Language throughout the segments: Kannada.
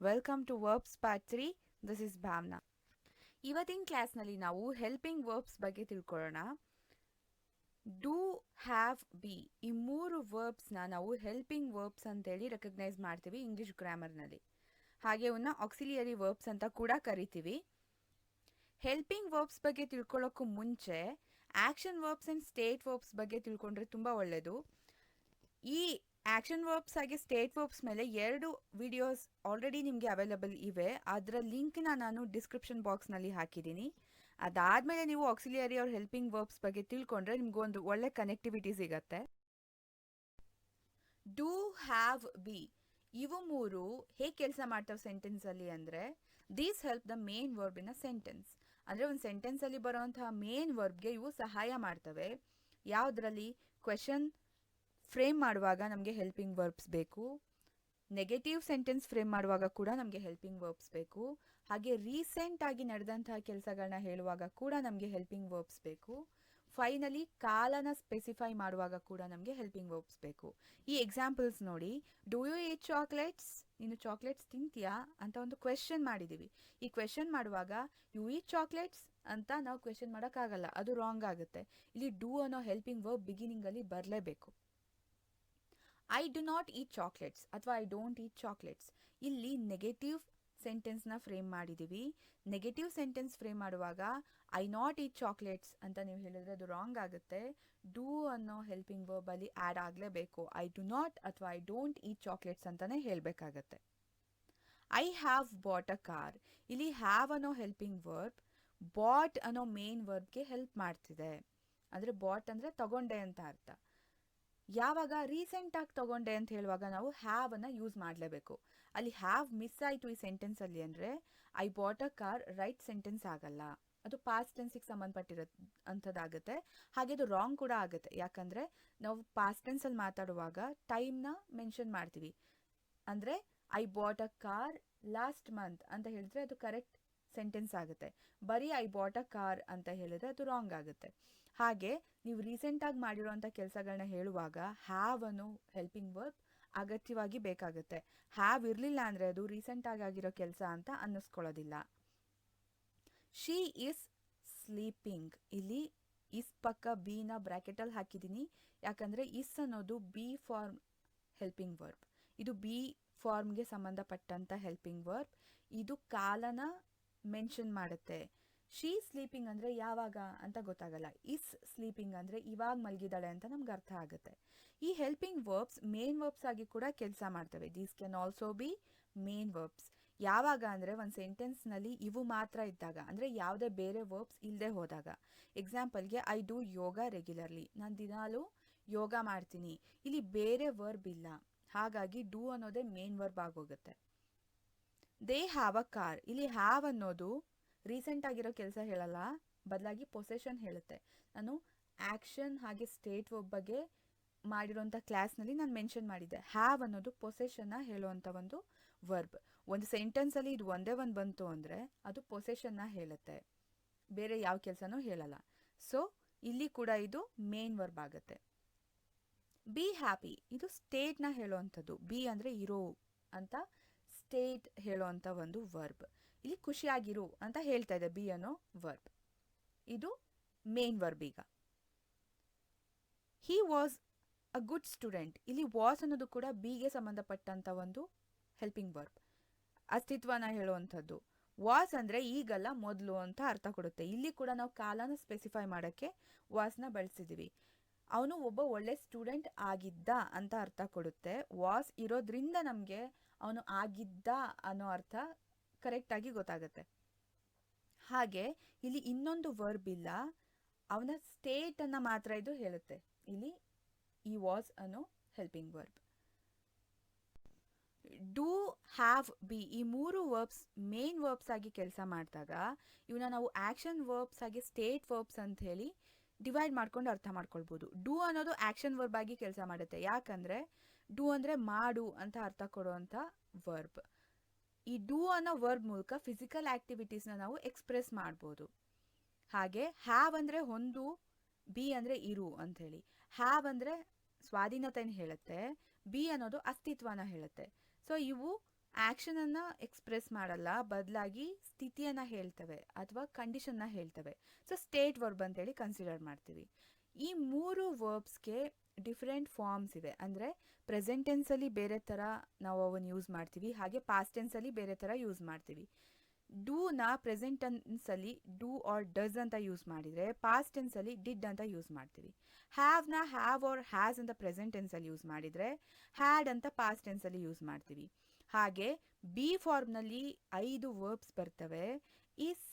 Welcome to verbs part 3. This is Bhavana. ಇವತ್ತಿನ ಕ್ಲಾಸ್ನಲ್ಲಿ ನಾವು ಹೆಲ್ಪಿಂಗ್ ವರ್ಬ್ಸ್ ಬಗ್ಗೆ ತಿಳ್ಕೊಳ್ಳೋಣ. ಡೂ, ಹ್ಯಾವ್, ಬಿ ಈ ಮೂರು ವರ್ಬ್ಸ್ನ ನಾವು ಹೆಲ್ಪಿಂಗ್ ವರ್ಬ್ಸ್ ಅಂತೇಳಿ ರೆಕಗ್ನೈಸ್ ಮಾಡ್ತೀವಿ ಇಂಗ್ಲಿಷ್ ಗ್ರಾಮರ್ನಲ್ಲಿ. ಹಾಗೆ ಇವನ್ನ ಆಕ್ಸಿಲಿಯರಿ ವರ್ಬ್ಸ್ ಅಂತ ಕೂಡ ಕರಿತೀವಿ. ಹೆಲ್ಪಿಂಗ್ ವರ್ಬ್ಸ್ ಬಗ್ಗೆ ತಿಳ್ಕೊಳ್ಳೋಕ್ಕೂ ಮುಂಚೆ action verbs and state verbs ಬಗ್ಗೆ ತಿಳ್ಕೊಂಡ್ರೆ ತುಂಬ ಒಳ್ಳೆಯದು. ಈ ಆಕ್ಷನ್ ವರ್ಬ್ಸ್ ಹಾಗೆ ಸ್ಟೇಟ್ ವರ್ಬ್ಸ್ ಮೇಲೆ 2 ವಿಡಿಯೋಸ್ ಆಲ್ರೆಡಿ ನಿಮಗೆ ಅವೈಲಬಲ್ ಇವೆ. ಅದರ ಲಿಂಕ್ನ ನಾನು ಡಿಸ್ಕ್ರಿಪ್ಷನ್ ಬಾಕ್ಸ್ನಲ್ಲಿ ಹಾಕಿದ್ದೀನಿ. ಅದಾದಮೇಲೆ ನೀವು ಆಕ್ಸಿಲಿಯರಿ ಅವ್ರ ಹೆಲ್ಪಿಂಗ್ ವರ್ಬ್ಸ್ ಬಗ್ಗೆ ತಿಳ್ಕೊಂಡ್ರೆ ನಿಮಗೊಂದು ಒಳ್ಳೆ ಕನೆಕ್ಟಿವಿಟಿ ಸಿಗತ್ತೆ. ಡೂ, ಹ್ಯಾವ್, ಬಿ ಇವು ಮೂರು ಹೇಗೆ ಕೆಲಸ ಮಾಡ್ತವೆ ಸೆಂಟೆನ್ಸಲ್ಲಿ ಅಂದರೆ, these help the main verb in a sentence. ಅಂದರೆ ಒಂದು ಸೆಂಟೆನ್ಸಲ್ಲಿ ಬರೋವಂತಹ ಮೇನ್ ವರ್ಬ್ಗೆ ಇವು ಸಹಾಯ ಮಾಡ್ತವೆ. ಯಾವುದರಲ್ಲಿ? ಕ್ವೆಶನ್ ಫ್ರೇಮ್ ಮಾಡುವಾಗ ನಮಗೆ ಹೆಲ್ಪಿಂಗ್ ವರ್ಬ್ಸ್ ಬೇಕು. ನೆಗೆಟಿವ್ ಸೆಂಟೆನ್ಸ್ ಫ್ರೇಮ್ ಮಾಡುವಾಗ ಕೂಡ ನಮಗೆ ಹೆಲ್ಪಿಂಗ್ ವರ್ಬ್ಸ್ ಬೇಕು. ಹಾಗೆ ರೀಸೆಂಟಾಗಿ ನಡೆದಂತಹ ಕೆಲಸಗಳನ್ನ ಹೇಳುವಾಗ ಕೂಡ ನಮಗೆ ಹೆಲ್ಪಿಂಗ್ ವರ್ಬ್ಸ್ ಬೇಕು. ಫೈನಲಿ ಕಾಲನ ಸ್ಪೆಸಿಫೈ ಮಾಡುವಾಗ ಕೂಡ ನಮಗೆ ಹೆಲ್ಪಿಂಗ್ ವರ್ಬ್ಸ್ ಬೇಕು. ಈ ಎಕ್ಸಾಂಪಲ್ಸ್ ನೋಡಿ. Do you eat chocolates? ನೀನು ಚಾಕ್ಲೇಟ್ಸ್ ತಿಂತೀಯಾ ಅಂತ ಒಂದು ಕ್ವೆಶನ್ ಮಾಡಿದ್ದೀವಿ. ಈ ಕ್ವೆಶನ್ ಮಾಡುವಾಗ ಯು ಈಟ್ ಚಾಕ್ಲೇಟ್ಸ್ ಅಂತ ನಾವು ಕ್ವೆಶನ್ ಮಾಡೋಕ್ಕಾಗಲ್ಲ, ಅದು ರಾಂಗ್ ಆಗುತ್ತೆ. ಇಲ್ಲಿ ಡೂ ಅನ್ನೋ ಹೆಲ್ಪಿಂಗ್ ವರ್ಬ್ ಬಿಗಿನಿಂಗಲ್ಲಿ ಬರಲೇಬೇಕು. I do not eat chocolates ಅಥವಾ ಐ ಡೋಂಟ್ ಈಟ್ ಚಾಕ್ಲೇಟ್ಸ್, ಇಲ್ಲಿ ನೆಗೆಟಿವ್ ಸೆಂಟೆನ್ಸ್ನ ಫ್ರೇಮ್ ಮಾಡಿದ್ದೀವಿ. ನೆಗೆಟಿವ್ ಸೆಂಟೆನ್ಸ್ ಫ್ರೇಮ್ ಮಾಡುವಾಗ ಐ ನಾಟ್ ಈಟ್ ಚಾಕ್ಲೇಟ್ಸ್ ಅಂತ ನೀವು ಹೇಳಿದ್ರೆ ಅದು ರಾಂಗ್ ಆಗುತ್ತೆ. ಡೂ ಅನ್ನೋ ಹೆಲ್ಪಿಂಗ್ ವರ್ಬಲ್ಲಿ ಆ್ಯಡ್ ಆಗಲೇಬೇಕು. ಐ ಡು ನಾಟ್ ಅಥವಾ ಐ ಡೋಂಟ್ ಈಟ್ ಚಾಕ್ಲೇಟ್ಸ್ ಅಂತಲೇ ಹೇಳಬೇಕಾಗತ್ತೆ. I have bought a car, ಇಲ್ಲಿ ಹ್ಯಾವ್ ಅನ್ನೋ ಹೆಲ್ಪಿಂಗ್ ವರ್ಬ್ ಬಾಟ್ ಅನ್ನೋ ಮೇನ್ ವರ್ಬ್ಗೆ ಹೆಲ್ಪ್ ಮಾಡ್ತಿದೆ. ಅಂದರೆ ಬಾಟ್ ಅಂದರೆ ತಗೊಂಡೆ ಅಂತ ಅರ್ಥ. ಯಾವಾಗ ರೀಸೆಂಟಾಗಿ ತಗೊಂಡೆ ಅಂತ ಹೇಳುವಾಗ ನಾವು ಹ್ಯಾವ್ ಅನ್ನು ಯೂಸ್ ಮಾಡಲೇಬೇಕು. ಅಲ್ಲಿ ಹ್ಯಾವ್ ಮಿಸ್ ಆಯಿತು ಈ ಸೆಂಟೆನ್ಸಲ್ಲಿ ಅಂದರೆ I bought a car right sentence ಆಗಲ್ಲ, ಅದು ಪಾಸ್ಟ್ ಟೆನ್ಸಿಗೆ ಸಂಬಂಧಪಟ್ಟಿರೋ ಅಂಥದ್ದಾಗುತ್ತೆ. ಹಾಗೆ ಅದು ರಾಂಗ್ ಕೂಡ ಆಗುತ್ತೆ. ಯಾಕಂದರೆ ನಾವು ಪಾಸ್ಟ್ ಟೆನ್ಸಲ್ಲಿ ಮಾತಾಡುವಾಗ ಟೈಮ್ನ ಮೆನ್ಷನ್ ಮಾಡ್ತೀವಿ. ಅಂದರೆ I bought a car last month ಅಂತ ಹೇಳಿದ್ರೆ ಅದು ಕರೆಕ್ಟ್ ಸೆಂಟೆನ್ಸ್ ಆಗುತ್ತೆ. ಬರೀ ಐ ಬಾಟ್ ಅ ಕಾರ್ ಅಂತ ಹೇಳಿದ್ರೆ ಅದು ರಾಂಗ್ ಆಗುತ್ತೆ. ಹಾಗೆ ನೀವು ರೀಸೆಂಟಾಗಿ ಮಾಡಿರೋಂಥ ಕೆಲಸಗಳನ್ನ ಹೇಳುವಾಗ ಹ್ಯಾವ್ ಅನ್ನೋ ಹೆಲ್ಪಿಂಗ್ ವರ್ಬ್ ಅಗತ್ಯವಾಗಿ ಬೇಕಾಗುತ್ತೆ. ಹ್ಯಾವ್ ಇರಲಿಲ್ಲ ಅಂದರೆ ಅದು ರೀಸೆಂಟಾಗಿ ಆಗಿರೋ ಕೆಲಸ ಅಂತ ಅನ್ನಿಸ್ಕೊಳ್ಳೋದಿಲ್ಲ. ಶಿ ಈಸ್ ಸ್ಲೀಪಿಂಗ್, ಇಲ್ಲಿ ಇಸ್ ಪಕ್ಕ ಬಿನ ಬ್ರ್ಯಾಕೆಟಲ್ಲಿ ಹಾಕಿದ್ದೀನಿ. ಯಾಕಂದರೆ ಇಸ್ ಅನ್ನೋದು ಬಿ ಫಾರ್ಮ್ ಹೆಲ್ಪಿಂಗ್ ವರ್ಬ್. ಇದು ಬಿ ಫಾರ್ಮ್ಗೆ ಸಂಬಂಧಪಟ್ಟಂಥ ಹೆಲ್ಪಿಂಗ್ ವರ್ಬ್. ಇದು ಕಾಲನ ಮೆನ್ಷನ್ ಮಾಡುತ್ತೆ. ಶೀ ಸ್ಲೀಪಿಂಗ್ ಅಂದರೆ ಯಾವಾಗ ಅಂತ ಗೊತ್ತಾಗಲ್ಲ. ಇಸ್ ಸ್ಲೀಪಿಂಗ್ ಅಂದರೆ ಇವಾಗ ಮಲಗಿದಾಳೆ ಅಂತ ನಮ್ಗೆ ಅರ್ಥ ಆಗುತ್ತೆ. ಈ ಹೆಲ್ಪಿಂಗ್ ವರ್ಬ್ಸ್ ಮೇನ್ ವರ್ಬ್ಸ್ ಆಗಿ ಕೂಡ ಕೆಲಸ ಮಾಡ್ತವೆ. These can also be main verbs. ಯಾವಾಗ ಅಂದರೆ ಒಂದು ಸೆಂಟೆನ್ಸ್ನಲ್ಲಿ ಇವು ಮಾತ್ರ ಇದ್ದಾಗ, ಅಂದರೆ ಯಾವುದೇ ಬೇರೆ ವರ್ಬ್ಸ್ ಇಲ್ಲದೆ ಹೋದಾಗ. ಎಕ್ಸಾಂಪಲ್ಗೆ ಐ ಡೂ ಯೋಗ ರೆಗ್ಯುಲರ್ಲಿ, ನಾನು ದಿನಾಲೂ ಯೋಗ ಮಾಡ್ತೀನಿ. ಇಲ್ಲಿ ಬೇರೆ ವರ್ಬ್ ಇಲ್ಲ, ಹಾಗಾಗಿ ಡೂ ಅನ್ನೋದೇ ಮೇನ್ ವರ್ಬ್ ಆಗೋಗುತ್ತೆ. ದೇ ಹ್ಯಾವ್ ಅ ಕಾರ್, ಇಲ್ಲಿ ಹ್ಯಾವ್ ಅನ್ನೋದು ರೀಸೆಂಟ್ ಆಗಿರೋ ಕೆಲಸ ಹೇಳಲ್ಲ, ಬದಲಾಗಿ ಪೊಸೆಷನ್ ಹೇಳುತ್ತೆ. ನಾನು ಆ್ಯಕ್ಷನ್ ಹಾಗೆ ಸ್ಟೇಟ್ ವರ್ಬ್ ಬಗ್ಗೆ ಮಾಡಿರೋಂಥ ಕ್ಲಾಸ್ನಲ್ಲಿ ನಾನು ಮೆನ್ಷನ್ ಮಾಡಿದ್ದೆ. ಹ್ಯಾವ್ ಅನ್ನೋದು ಪೊಸೆಷನ್ನ ಹೇಳುವಂಥ ಒಂದು ವರ್ಬ್. ಒಂದು ಸೆಂಟೆನ್ಸಲ್ಲಿ ಇದು ಒಂದೇ ಒಂದು ಬಂತು ಅಂದರೆ ಅದು ಪೊಸೆಷನ್ನ ಹೇಳುತ್ತೆ, ಬೇರೆ ಯಾವ ಕೆಲಸನೂ ಹೇಳಲ್ಲ. ಸೊ ಇಲ್ಲಿ ಕೂಡ ಇದು ಮೇನ್ ವರ್ಬ್ ಆಗುತ್ತೆ. ಬಿ ಹ್ಯಾಪಿ, ಇದು ಸ್ಟೇಟ್ನ ಹೇಳುವಂಥದ್ದು. ಬಿ ಅಂದರೆ ಇರೋ ಅಂತ ಸ್ಟೇಟ್ ಹೇಳುವಂಥ ಒಂದು ವರ್ಬ್. ಇಲ್ಲಿ ಖುಷಿಯಾಗಿರು ಅಂತ ಹೇಳ್ತಾ ಇದೆ ಬಿ ಅನ್ನೋ ವರ್ಬ್. ಇದು ಮೇನ್ ವರ್ಬ್. ಈಗ he was a good student, ಇಲ್ಲಿ ವಾಸ್ ಅನ್ನೋದು ಕೂಡ ಬಿಗೆ ಸಂಬಂಧಪಟ್ಟಂಥ ಒಂದು ಹೆಲ್ಪಿಂಗ್ ವರ್ಬ್, ಅಸ್ತಿತ್ವನ ಹೇಳುವಂಥದ್ದು. ವಾಸ್ ಅಂದರೆ ಈಗಲ್ಲ ಮೊದಲು ಅಂತ ಅರ್ಥ ಕೊಡುತ್ತೆ. ಇಲ್ಲಿ ಕೂಡ ನಾವು ಕಾಲನ ಸ್ಪೆಸಿಫೈ ಮಾಡೋಕ್ಕೆ ವಾಸ್ನ ಬಳಸಿದ್ದೀವಿ. ಅವನು ಒಬ್ಬ ಒಳ್ಳೆ ಸ್ಟೂಡೆಂಟ್ ಆಗಿದ್ದ ಅಂತ ಅರ್ಥ ಕೊಡುತ್ತೆ. ವಾಸ್ ಇರೋದ್ರಿಂದ ನಮಗೆ ಅವನು ಆಗಿದ್ದ ಅನ್ನೋ ಅರ್ಥ ಕರೆಕ್ಟಾಗಿ ಗೊತ್ತಾಗುತ್ತೆ. ಹಾಗೆ ಇಲ್ಲಿ ಇನ್ನೊಂದು ವರ್ಬ್ ಇಲ್ಲ, ಅವನ ಸ್ಟೇಟನ್ನು ಮಾತ್ರ ಇದು ಹೇಳುತ್ತೆ. ಇಲ್ಲಿ ಈ ವಾಸ್ ಅನ್ನೋ helping verb. Do, have, B ಈ ಮೂರು ವರ್ಬ್ಸ್ ಮೇನ್ ವರ್ಬ್ಸ್ ಆಗಿ ಕೆಲಸ ಮಾಡಿದಾಗ ಇವನ್ನ ನಾವು ಆ್ಯಕ್ಷನ್ ವರ್ಬ್ಸ್ ಆಗಿ ಸ್ಟೇಟ್ ವರ್ಬ್ಸ್ ಅಂತ ಹೇಳಿ ಡಿವೈಡ್ ಮಾಡ್ಕೊಂಡು ಅರ್ಥ ಮಾಡ್ಕೊಳ್ಬೋದು. ಡೂ ಅನ್ನೋದು ಆ್ಯಕ್ಷನ್ ವರ್ಬ್ ಆಗಿ ಕೆಲಸ ಮಾಡುತ್ತೆ. ಯಾಕಂದರೆ ಡೂ ಅಂದರೆ ಮಾಡು ಅಂತ ಅರ್ಥ ಕೊಡುವಂಥ ವರ್ಬ್. ಈ ಡೂ ಅನ್ನೋ ವರ್ಬ್ ಮೂಲಕ ಫಿಸಿಕಲ್ ಆ್ಯಕ್ಟಿವಿಟೀಸ್ನ ನಾವು ಎಕ್ಸ್ಪ್ರೆಸ್ ಮಾಡ್ಬೋದು. ಹಾಗೆ ಹ್ಯಾವ್ ಅಂದರೆ ಹೊಂದು, ಬಿ ಅಂದರೆ ಇರು ಅಂಥೇಳಿ. ಹ್ಯಾವ್ ಅಂದರೆ ಸ್ವಾಧೀನತೆಯನ್ನು ಹೇಳುತ್ತೆ, ಬಿ ಅನ್ನೋದು ಅಸ್ತಿತ್ವನ ಹೇಳುತ್ತೆ. ಸೊ ಇವು ಆ್ಯಕ್ಷನನ್ನು ಎಕ್ಸ್ಪ್ರೆಸ್ ಮಾಡಲ್ಲ, ಬದಲಾಗಿ ಸ್ಥಿತಿಯನ್ನು ಹೇಳ್ತವೆ ಅಥವಾ ಕಂಡೀಷನ್ನ ಹೇಳ್ತವೆ. ಸೊ ಸ್ಟೇಟ್ ವರ್ಬ್ ಅಂತೇಳಿ ಕನ್ಸಿಡರ್ ಮಾಡ್ತೀವಿ. ಈ 3 ವರ್ಬ್ಸ್ಗೆ ಡಿಫ್ರೆಂಟ್ ಫಾರ್ಮ್ಸ್ ಇವೆ. ಅಂದರೆ ಪ್ರೆಸೆಂಟ್ ಟೆನ್ಸಲ್ಲಿ ಬೇರೆ ಥರ ನಾವು ಅವನ್ನ ಯೂಸ್ ಮಾಡ್ತೀವಿ, ಹಾಗೆ ಪಾಸ್ಟ್ ಟೆನ್ಸಲ್ಲಿ ಬೇರೆ ಥರ ಯೂಸ್ ಮಾಡ್ತೀವಿ. ಡೂನ ಪ್ರೆಸೆಂಟ್ ಟೆನ್ಸಲ್ಲಿ ಡೂ ಆರ್ ಡಸ್ ಅಂತ ಯೂಸ್ ಮಾಡಿದರೆ, ಪಾಸ್ಟ್ ಟೆನ್ಸಲ್ಲಿ ಡಿಡ್ ಅಂತ ಯೂಸ್ ಮಾಡ್ತೀವಿ. ಹ್ಯಾವ್ನ ಹ್ಯಾವ್ ಆರ್ ಹ್ಯಾಸ್ ಅಂತ ಪ್ರೆಸೆಂಟ್ ಟೆನ್ಸಲ್ಲಿ ಯೂಸ್ ಮಾಡಿದರೆ, ಹ್ಯಾಡ್ ಅಂತ ಪಾಸ್ಟ್ ಟೆನ್ಸಲ್ಲಿ ಯೂಸ್ ಮಾಡ್ತೀವಿ. ಹಾಗೆ ಬಿ ಫಾರ್ಮ್ನಲ್ಲಿ 5 ವರ್ಬ್ಸ್ ಬರ್ತವೆ. ಇಸ್,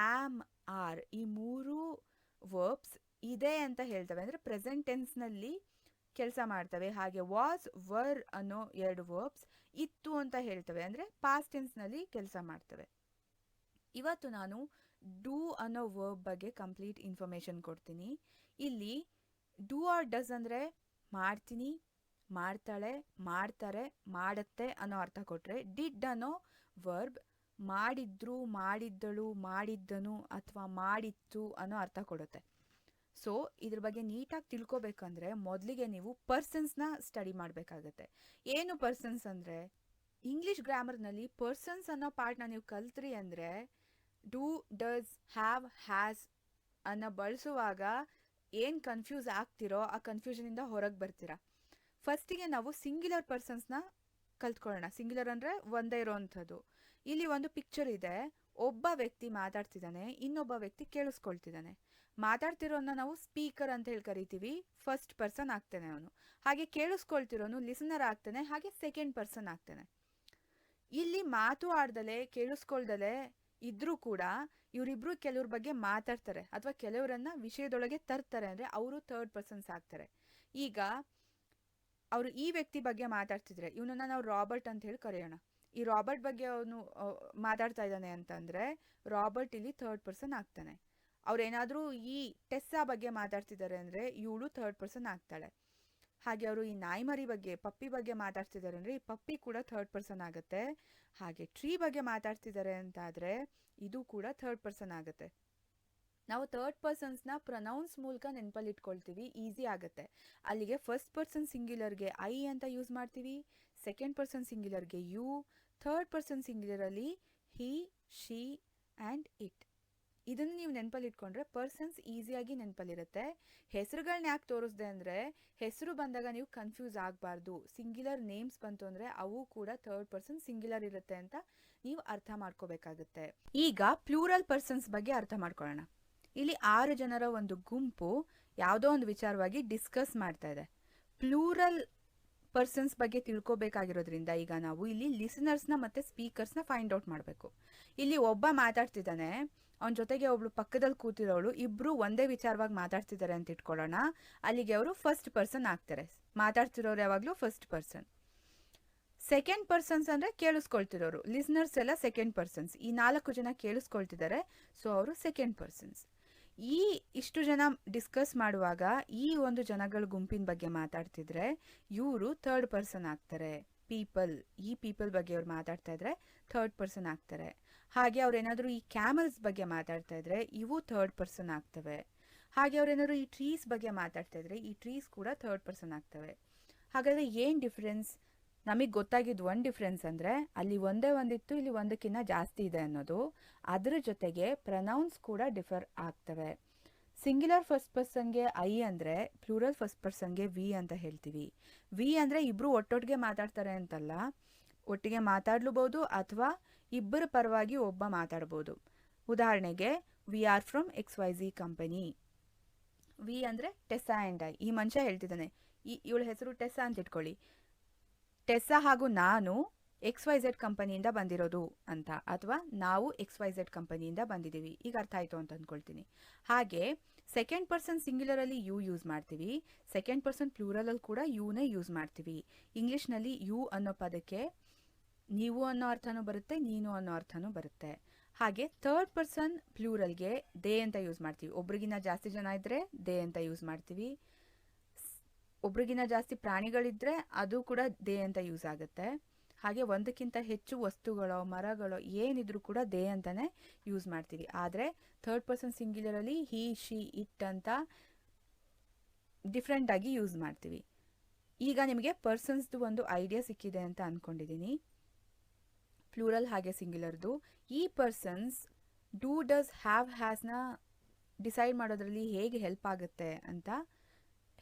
ಆಮ್, ಆರ್ ಈ 3 ವರ್ಬ್ಸ್ ಇದೆ ಅಂತ ಹೇಳ್ತವೆ, ಅಂದರೆ ಪ್ರೆಸೆಂಟ್ ಟೆನ್ಸ್ನಲ್ಲಿ ಕೆಲಸ ಮಾಡ್ತವೆ. ಹಾಗೆ ವಾಸ್, ವರ್ ಅನ್ನೋ 2 ವರ್ಬ್ಸ್ ಇತ್ತು ಅಂತ ಹೇಳ್ತವೆ, ಅಂದರೆ ಪಾಸ್ಟ್ ಟೆನ್ಸ್ನಲ್ಲಿ ಕೆಲಸ ಮಾಡ್ತವೆ. ಇವತ್ತು ನಾನು ಡೂ ಅನ್ನೋ ವರ್ಬ್ ಬಗ್ಗೆ ಕಂಪ್ಲೀಟ್ ಇನ್ಫಾರ್ಮೇಷನ್ ಕೊಡ್ತೀನಿ. ಇಲ್ಲಿ ಡೂ ಆರ್ ಡಸ್ ಅಂದರೆ ಮಾಡ್ತೀನಿ, ಮಾಡ್ತಾಳೆ, ಮಾಡ್ತಾರೆ, ಮಾಡುತ್ತೆ ಅನ್ನೋ ಅರ್ಥ ಕೊಟ್ಟರೆ, ಡಿಡ್ ಅನ್ನೋ ವರ್ಬ್ ಮಾಡಿದ್ರು, ಮಾಡಿದ್ದಳು, ಮಾಡಿದ್ದನು ಅಥವಾ ಮಾಡಿತ್ತು ಅನ್ನೋ ಅರ್ಥ ಕೊಡುತ್ತೆ. ಸೊ ಇದ್ರ ಬಗ್ಗೆ ನೀಟಾಗಿ ತಿಳ್ಕೊಬೇಕಂದ್ರೆ ಮೊದಲಿಗೆ ನೀವು ಪರ್ಸನ್ಸ್ನ ಸ್ಟಡಿ ಮಾಡಬೇಕಾಗತ್ತೆ. ಏನು ಪರ್ಸನ್ಸ್ ಅಂದರೆ, ಇಂಗ್ಲಿಷ್ ಗ್ರಾಮರ್ನಲ್ಲಿ ಪರ್ಸನ್ಸ್ ಅನ್ನೋ ಪಾರ್ಟ್ನ ನೀವು ಕಲ್ತ್ರಿ ಅಂದರೆ ಡೂ, ಡಸ್, ಹ್ಯಾವ್, ಹ್ಯಾಸ್ ಅನ್ನು ಬಳಸುವಾಗ ಏನು ಕನ್ಫ್ಯೂಸ್ ಆಗ್ತಿರೋ ಆ ಕನ್ಫ್ಯೂಷನಿಂದ ಹೊರಗೆ ಬರ್ತೀರಾ. ಫಸ್ಟಿಗೆ ನಾವು ಸಿಂಗ್ಯುಲರ್ ಪರ್ಸನ್ಸ್ನ ಕಲ್ತ್ಕೊಳ್ಳೋಣ. ಸಿಂಗ್ಯುಲರ್ ಅಂದರೆ ಒಂದೇ ಇರೋವಂಥದ್ದು. ಇಲ್ಲಿ ಒಂದು ಪಿಕ್ಚರ್ ಇದೆ, ಒಬ್ಬ ವ್ಯಕ್ತಿ ಮಾತಾಡ್ತಿದ್ದಾನೆ, ಇನ್ನೊಬ್ಬ ವ್ಯಕ್ತಿ ಕೇಳಿಸ್ಕೊಳ್ತಿದ್ದಾನೆ. ಮಾತಾಡ್ತಿರೋನ್ನ ನಾವು ಸ್ಪೀಕರ್ ಅಂತ ಹೇಳಿ ಕರಿತೀವಿ, ಫಸ್ಟ್ ಪರ್ಸನ್ ಆಗ್ತಾನೆ ಅವನು. ಹಾಗೆ ಕೇಳಿಸ್ಕೊಳ್ತಿರೋನು ಲಿಸನರ್ ಆಗ್ತಾನೆ, ಹಾಗೆ ಸೆಕೆಂಡ್ ಪರ್ಸನ್ ಆಗ್ತಾನೆ. ಇಲ್ಲಿ ಮಾತು ಆಡ್ದಲೆ, ಕೇಳಿಸ್ಕೊಳ್ದಲೆ ಇದ್ರೂ ಕೂಡ ಇವರಿಬ್ರು ಕೆಲವ್ರ ಬಗ್ಗೆ ಮಾತಾಡ್ತಾರೆ ಅಥವಾ ಕೆಲವರನ್ನ ವಿಷಯದೊಳಗೆ ತರ್ತಾರೆ, ಅಂದರೆ ಅವರು ಥರ್ಡ್ ಪರ್ಸನ್ಸ್ ಆಗ್ತಾರೆ. ಈಗ ಅವರು ಈ ವ್ಯಕ್ತಿ ಬಗ್ಗೆ ಮಾತಾಡ್ತಿದ್ರೆ ಇವನನ್ನ ನಾವು ರಾಬರ್ಟ್ ಅಂತ ಹೇಳಿ ಕರೆಯೋಣ. ಈ ರಾಬರ್ಟ್ ಬಗ್ಗೆ ಅವನು ಮಾತಾಡ್ತಾ ಇದ್ದಾನೆ ಅಂತಂದರೆ ರಾಬರ್ಟ್ ಇಲ್ಲಿ ಥರ್ಡ್ ಪರ್ಸನ್ ಆಗ್ತಾನೆ. ಅವ್ರೇನಾದರೂ ಈ ಟೆಸ್ಸಾ ಬಗ್ಗೆ ಮಾತಾಡ್ತಿದ್ದಾರೆ ಅಂದರೆ ಇವಳು ಥರ್ಡ್ ಪರ್ಸನ್ ಆಗ್ತಾಳೆ. ಹಾಗೆ ಅವರು ಈ ನಾಯಿಮರಿ ಬಗ್ಗೆ, ಪಪ್ಪಿ ಬಗ್ಗೆ ಮಾತಾಡ್ತಿದ್ದಾರೆ ಅಂದರೆ ಈ ಪಪ್ಪಿ ಕೂಡ ಥರ್ಡ್ ಪರ್ಸನ್ ಆಗುತ್ತೆ. ಹಾಗೆ ಟ್ರೀ ಬಗ್ಗೆ ಮಾತಾಡ್ತಿದ್ದಾರೆ ಅಂತ ಆದರೆ ಇದು ಕೂಡ ಥರ್ಡ್ ಪರ್ಸನ್ ಆಗುತ್ತೆ. ನಾವು ಥರ್ಡ್ ಪರ್ಸನ್ಸ್ನ ಪ್ರೊನೌನ್ಸ್ ಮೂಲಕ ನೆನಪಲ್ಲಿ ಇಟ್ಕೊಳ್ತೀವಿ, ಈಸಿ ಆಗುತ್ತೆ. ಅಲ್ಲಿಗೆ ಫಸ್ಟ್ ಪರ್ಸನ್ ಸಿಂಗ್ಯುಲರ್ಗೆ ಐ ಅಂತ ಯೂಸ್ ಮಾಡ್ತೀವಿ, ಸೆಕೆಂಡ್ ಪರ್ಸನ್ ಸಿಂಗ್ಯುಲರ್ಗೆ ಯು, ಥರ್ಡ್ ಪರ್ಸನ್ ಸಿಂಗ್ಯುಲರಲ್ಲಿ ಹಿ, ಶಿ ಆ್ಯಂಡ್ ಇಟ್. ಇದನ್ನು ನೀವು ನೆನಪಲ್ಲಿ ಇಟ್ಕೊಂಡ್ರೆ ಪರ್ಸನ್ಸ್ ಈಸಿಯಾಗಿ ನೆನಪಲ್ಲಿರುತ್ತೆ. ಹೆಸರುಗಳನ್ನ ಯಾಕೆ ತೋರಿಸ್ದೆ ಅಂದರೆ, ಹೆಸರು ಬಂದಾಗ ನೀವು ಕನ್ಫ್ಯೂಸ್ ಆಗಬಾರ್ದು. ಸಿಂಗ್ಯುಲರ್ ನೇಮ್ಸ್ ಬಂತು ಅಂದರೆ ಅವು ಕೂಡ ಥರ್ಡ್ ಪರ್ಸನ್ ಸಿಂಗ್ಯುಲರ್ ಇರುತ್ತೆ ಅಂತ ನೀವು ಅರ್ಥ ಮಾಡ್ಕೋಬೇಕಾಗುತ್ತೆ. ಈಗ ಪ್ಲೂರಲ್ ಪರ್ಸನ್ಸ್ ಬಗ್ಗೆ ಅರ್ಥ ಮಾಡ್ಕೊಳ್ಳೋಣ. ಇಲ್ಲಿ 6 ಜನರ ಒಂದು ಗುಂಪು ಯಾವುದೋ ಒಂದು ವಿಚಾರವಾಗಿ ಡಿಸ್ಕಸ್ ಮಾಡ್ತಾ ಇದೆ. ಪ್ಲೂರಲ್ ಪರ್ಸನ್ಸ್ ಬಗ್ಗೆ ತಿಳ್ಕೊಬೇಕಾಗಿರೋದ್ರಿಂದ ಈಗ ನಾವು ಇಲ್ಲಿ ಲಿಸನರ್ಸ್ನ ಮತ್ತು ಸ್ಪೀಕರ್ಸ್ನ ಫೈಂಡ್ ಔಟ್ ಮಾಡಬೇಕು. ಇಲ್ಲಿ ಒಬ್ಬ ಮಾತಾಡ್ತಿದ್ದಾನೆ, ಅವನ ಜೊತೆಗೆ ಒಬ್ಳು ಪಕ್ಕದಲ್ಲಿ ಕೂತಿರೋಳು, ಇಬ್ಬರು ಒಂದೇ ವಿಚಾರವಾಗಿ ಮಾತಾಡ್ತಿದ್ದಾರೆ ಅಂತ ಇಟ್ಕೊಳ್ಳೋಣ. ಅಲ್ಲಿಗೆ ಅವರು ಫಸ್ಟ್ ಪರ್ಸನ್ ಆಗ್ತಾರೆ. ಮಾತಾಡ್ತಿರೋರು ಯಾವಾಗಲೂ ಫಸ್ಟ್ ಪರ್ಸನ್. ಸೆಕೆಂಡ್ ಪರ್ಸನ್ಸ್ ಅಂದರೆ ಕೇಳಿಸ್ಕೊಳ್ತಿರೋರು, ಲಿಸ್ನರ್ಸ್ ಎಲ್ಲ ಸೆಕೆಂಡ್ ಪರ್ಸನ್ಸ್. ಈ 4 ಜನ ಕೇಳಿಸ್ಕೊಳ್ತಿದ್ದಾರೆ, ಸೊ ಅವರು ಸೆಕೆಂಡ್ ಪರ್ಸನ್ಸ್. ಇಷ್ಟು ಜನ ಡಿಸ್ಕಸ್ ಮಾಡುವಾಗ ಈ ಒಂದು ಜನಗಳ ಗುಂಪಿನ ಬಗ್ಗೆ ಮಾತಾಡ್ತಿದ್ರೆ ಇವರು ಥರ್ಡ್ ಪರ್ಸನ್ ಆಗ್ತಾರೆ. ಈ ಪೀಪಲ್ ಬಗ್ಗೆ ಅವ್ರು ಮಾತಾಡ್ತಾ ಇದ್ರೆ ಥರ್ಡ್ ಪರ್ಸನ್ ಆಗ್ತಾರೆ. ಹಾಗೆ ಅವ್ರೇನಾದರೂ ಈ ಕ್ಯಾಮಲ್ಸ್ ಬಗ್ಗೆ ಮಾತಾಡ್ತಾ ಇದ್ರೆ ಇವು ಥರ್ಡ್ ಪರ್ಸನ್ ಆಗ್ತವೆ. ಹಾಗೆ ಅವ್ರೇನಾದ್ರು ಈ ಟ್ರೀಸ್ ಬಗ್ಗೆ ಮಾತಾಡ್ತಾ ಇದ್ರೆ ಈ ಟ್ರೀಸ್ ಕೂಡ ಥರ್ಡ್ ಪರ್ಸನ್ ಆಗ್ತವೆ. ಹಾಗಾದರೆ ಏನು ಡಿಫ್ರೆನ್ಸ್? ನಮಗೆ ಗೊತ್ತಾಗಿದ್ದು ಒಂದು ಡಿಫ್ರೆನ್ಸ್ ಅಂದರೆ ಅಲ್ಲಿ ಒಂದೇ ಒಂದಿತ್ತು, ಇಲ್ಲಿ ಒಂದಕ್ಕಿಂತ ಜಾಸ್ತಿ ಇದೆ ಅನ್ನೋದು. ಅದರ ಜೊತೆಗೆ ಪ್ರನೌನ್ಸ್ ಕೂಡ ಡಿಫರ್ ಆಗ್ತವೆ. ಸಿಂಗ್ಯುಲರ್ ಫಸ್ಟ್ ಪರ್ಸನ್ಗೆ ಐ ಅಂದರೆ ಪ್ಲೂರಲ್ ಫಸ್ಟ್ ಪರ್ಸನ್ಗೆ ವಿ ಅಂತ ಹೇಳ್ತೀವಿ. ವಿ ಅಂದರೆ ಇಬ್ಬರು ಒಟ್ಟೊಟ್ಟಿಗೆ ಮಾತಾಡ್ತಾರೆ ಅಂತಲ್ಲ, ಒಟ್ಟಿಗೆ ಮಾತಾಡ್ಲೂಬಹುದು ಅಥವಾ ಇಬ್ಬರ ಪರವಾಗಿ ಒಬ್ಬ ಮಾತಾಡ್ಬೋದು. ಉದಾಹರಣೆಗೆ we are from XYZ company. We ಅಂದರೆ ಟೆಸ್ಸಾ ಆ್ಯಂಡ್ ಐ. ಈ ಮನುಷ್ಯ ಹೇಳ್ತಿದ್ದಾನೆ, ಇವಳ ಹೆಸರು ಟೆಸ್ಸಾ ಅಂತ ಇಟ್ಕೊಳ್ಳಿ. ಟೆಸ್ಸಾ ಹಾಗೂ ನಾನು XYZ ಕಂಪನಿಯಿಂದ ಬಂದಿರೋದು ಅಂತ, ಅಥವಾ ನಾವು XYZ ಕಂಪನಿಯಿಂದ ಬಂದಿದ್ದೀವಿ. ಈಗ ಅರ್ಥ ಆಯಿತು ಅಂತ ಅಂದ್ಕೊಳ್ತೀನಿ. ಹಾಗೆ ಸೆಕೆಂಡ್ ಪರ್ಸನ್ ಸಿಂಗ್ಯುಲರಲ್ಲಿ ಯು ಯೂಸ್ ಮಾಡ್ತೀವಿ, ಸೆಕೆಂಡ್ ಪರ್ಸನ್ ಪ್ಲೂರಲಲ್ಲಿ ಕೂಡ ಯೂನೇ ಯೂಸ್ ಮಾಡ್ತೀವಿ. ಇಂಗ್ಲೀಷ್ನಲ್ಲಿ ಯು ಅನ್ನೋ ಪದಕ್ಕೆ ನೀವು ಅನ್ನೋ ಅರ್ಥನೂ ಬರುತ್ತೆ, ನೀನು ಅನ್ನೋ ಅರ್ಥನೂ ಬರುತ್ತೆ. ಹಾಗೆ ಥರ್ಡ್ ಪರ್ಸನ್ ಪ್ಲೂರಲ್ಗೆ ದೇ ಅಂತ ಯೂಸ್ ಮಾಡ್ತೀವಿ. ಒಬ್ರಿಗಿನ್ನ ಜಾಸ್ತಿ ಜನ ಇದ್ದರೆ ದೇ ಅಂತ ಯೂಸ್ ಮಾಡ್ತೀವಿ. ಒಬ್ರಿಗಿನ್ನ ಜಾಸ್ತಿ ಪ್ರಾಣಿಗಳಿದ್ರೆ ಅದು ಕೂಡ ದೇ ಅಂತ ಯೂಸ್ ಆಗುತ್ತೆ. ಹಾಗೆ ಒಂದಕ್ಕಿಂತ ಹೆಚ್ಚು ವಸ್ತುಗಳೋ ಮರಗಳೋ ಏನಿದ್ರು ಕೂಡ ದೇ ಅಂತಾನೆ ಯೂಸ್ ಮಾಡ್ತೀವಿ. ಆದರೆ ಥರ್ಡ್ ಪರ್ಸನ್ ಸಿಂಗ್ಯುಲರಲ್ಲಿ ಹಿ, ಶಿ, ಇಟ್ ಅಂತ ಡಿಫ್ರೆಂಟ್ ಆಗಿ ಯೂಸ್ ಮಾಡ್ತೀವಿ. ಈಗ ನಿಮಗೆ ಪರ್ಸನ್ಸ್ದು ಒಂದು ಐಡಿಯಾ ಸಿಕ್ಕಿದೆ ಅಂತ ಅಂದ್ಕೊಂಡಿದ್ದೀನಿ. ಪ್ಲೂರಲ್ ಹಾಗೆ ಸಿಂಗ್ಯುಲರ್ದು. ಈ ಪರ್ಸನ್ಸ್ ಡೂ ಡಸ್ ಹ್ಯಾವ್ ಹ್ಯಾಸ್ನ ಡಿಸೈಡ್ ಮಾಡೋದ್ರಲ್ಲಿ ಹೇಗೆ ಹೆಲ್ಪ್ ಆಗುತ್ತೆ ಅಂತ